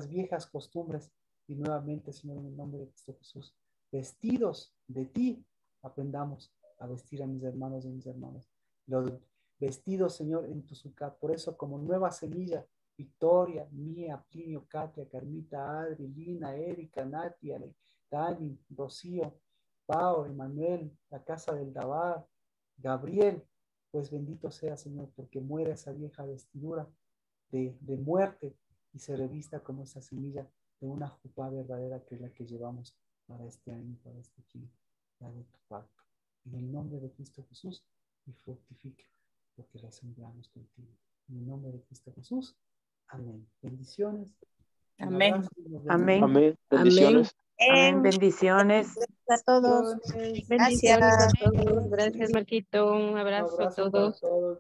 [SPEAKER 1] viejas costumbres, y nuevamente, Señor, en el nombre de Cristo Jesús, vestidos de ti, aprendamos a vestir a mis hermanos y mis hermanas. Los vestidos, Señor, en tu Sukkot. Por eso, como nueva semilla, Victoria, Mía, Plinio, Katia, Carmita, Adri, Lina, Erika, Nati, Dani, Rocío, Pao, Emanuel, la casa del Dabar, Gabriel, pues bendito sea, Señor, porque muera esa vieja vestidura de muerte y se revista como esa semilla de una jupá verdadera, que es la que llevamos para este año, para este tiempo, la de tu pacto. En el nombre de Cristo Jesús, y fructifique, porque la sembramos contigo. En el nombre de Cristo Jesús. Amén. Bendiciones.
[SPEAKER 7] Amén.
[SPEAKER 3] Amén.
[SPEAKER 8] Amén. Bendiciones.
[SPEAKER 3] Amén. Bendiciones.
[SPEAKER 4] Gracias a todos.
[SPEAKER 2] Bendiciones a
[SPEAKER 4] Gracias.
[SPEAKER 2] todos. Gracias, Marquito. Un
[SPEAKER 1] Un
[SPEAKER 2] abrazo a
[SPEAKER 1] abrazo para
[SPEAKER 2] todos.
[SPEAKER 1] todos.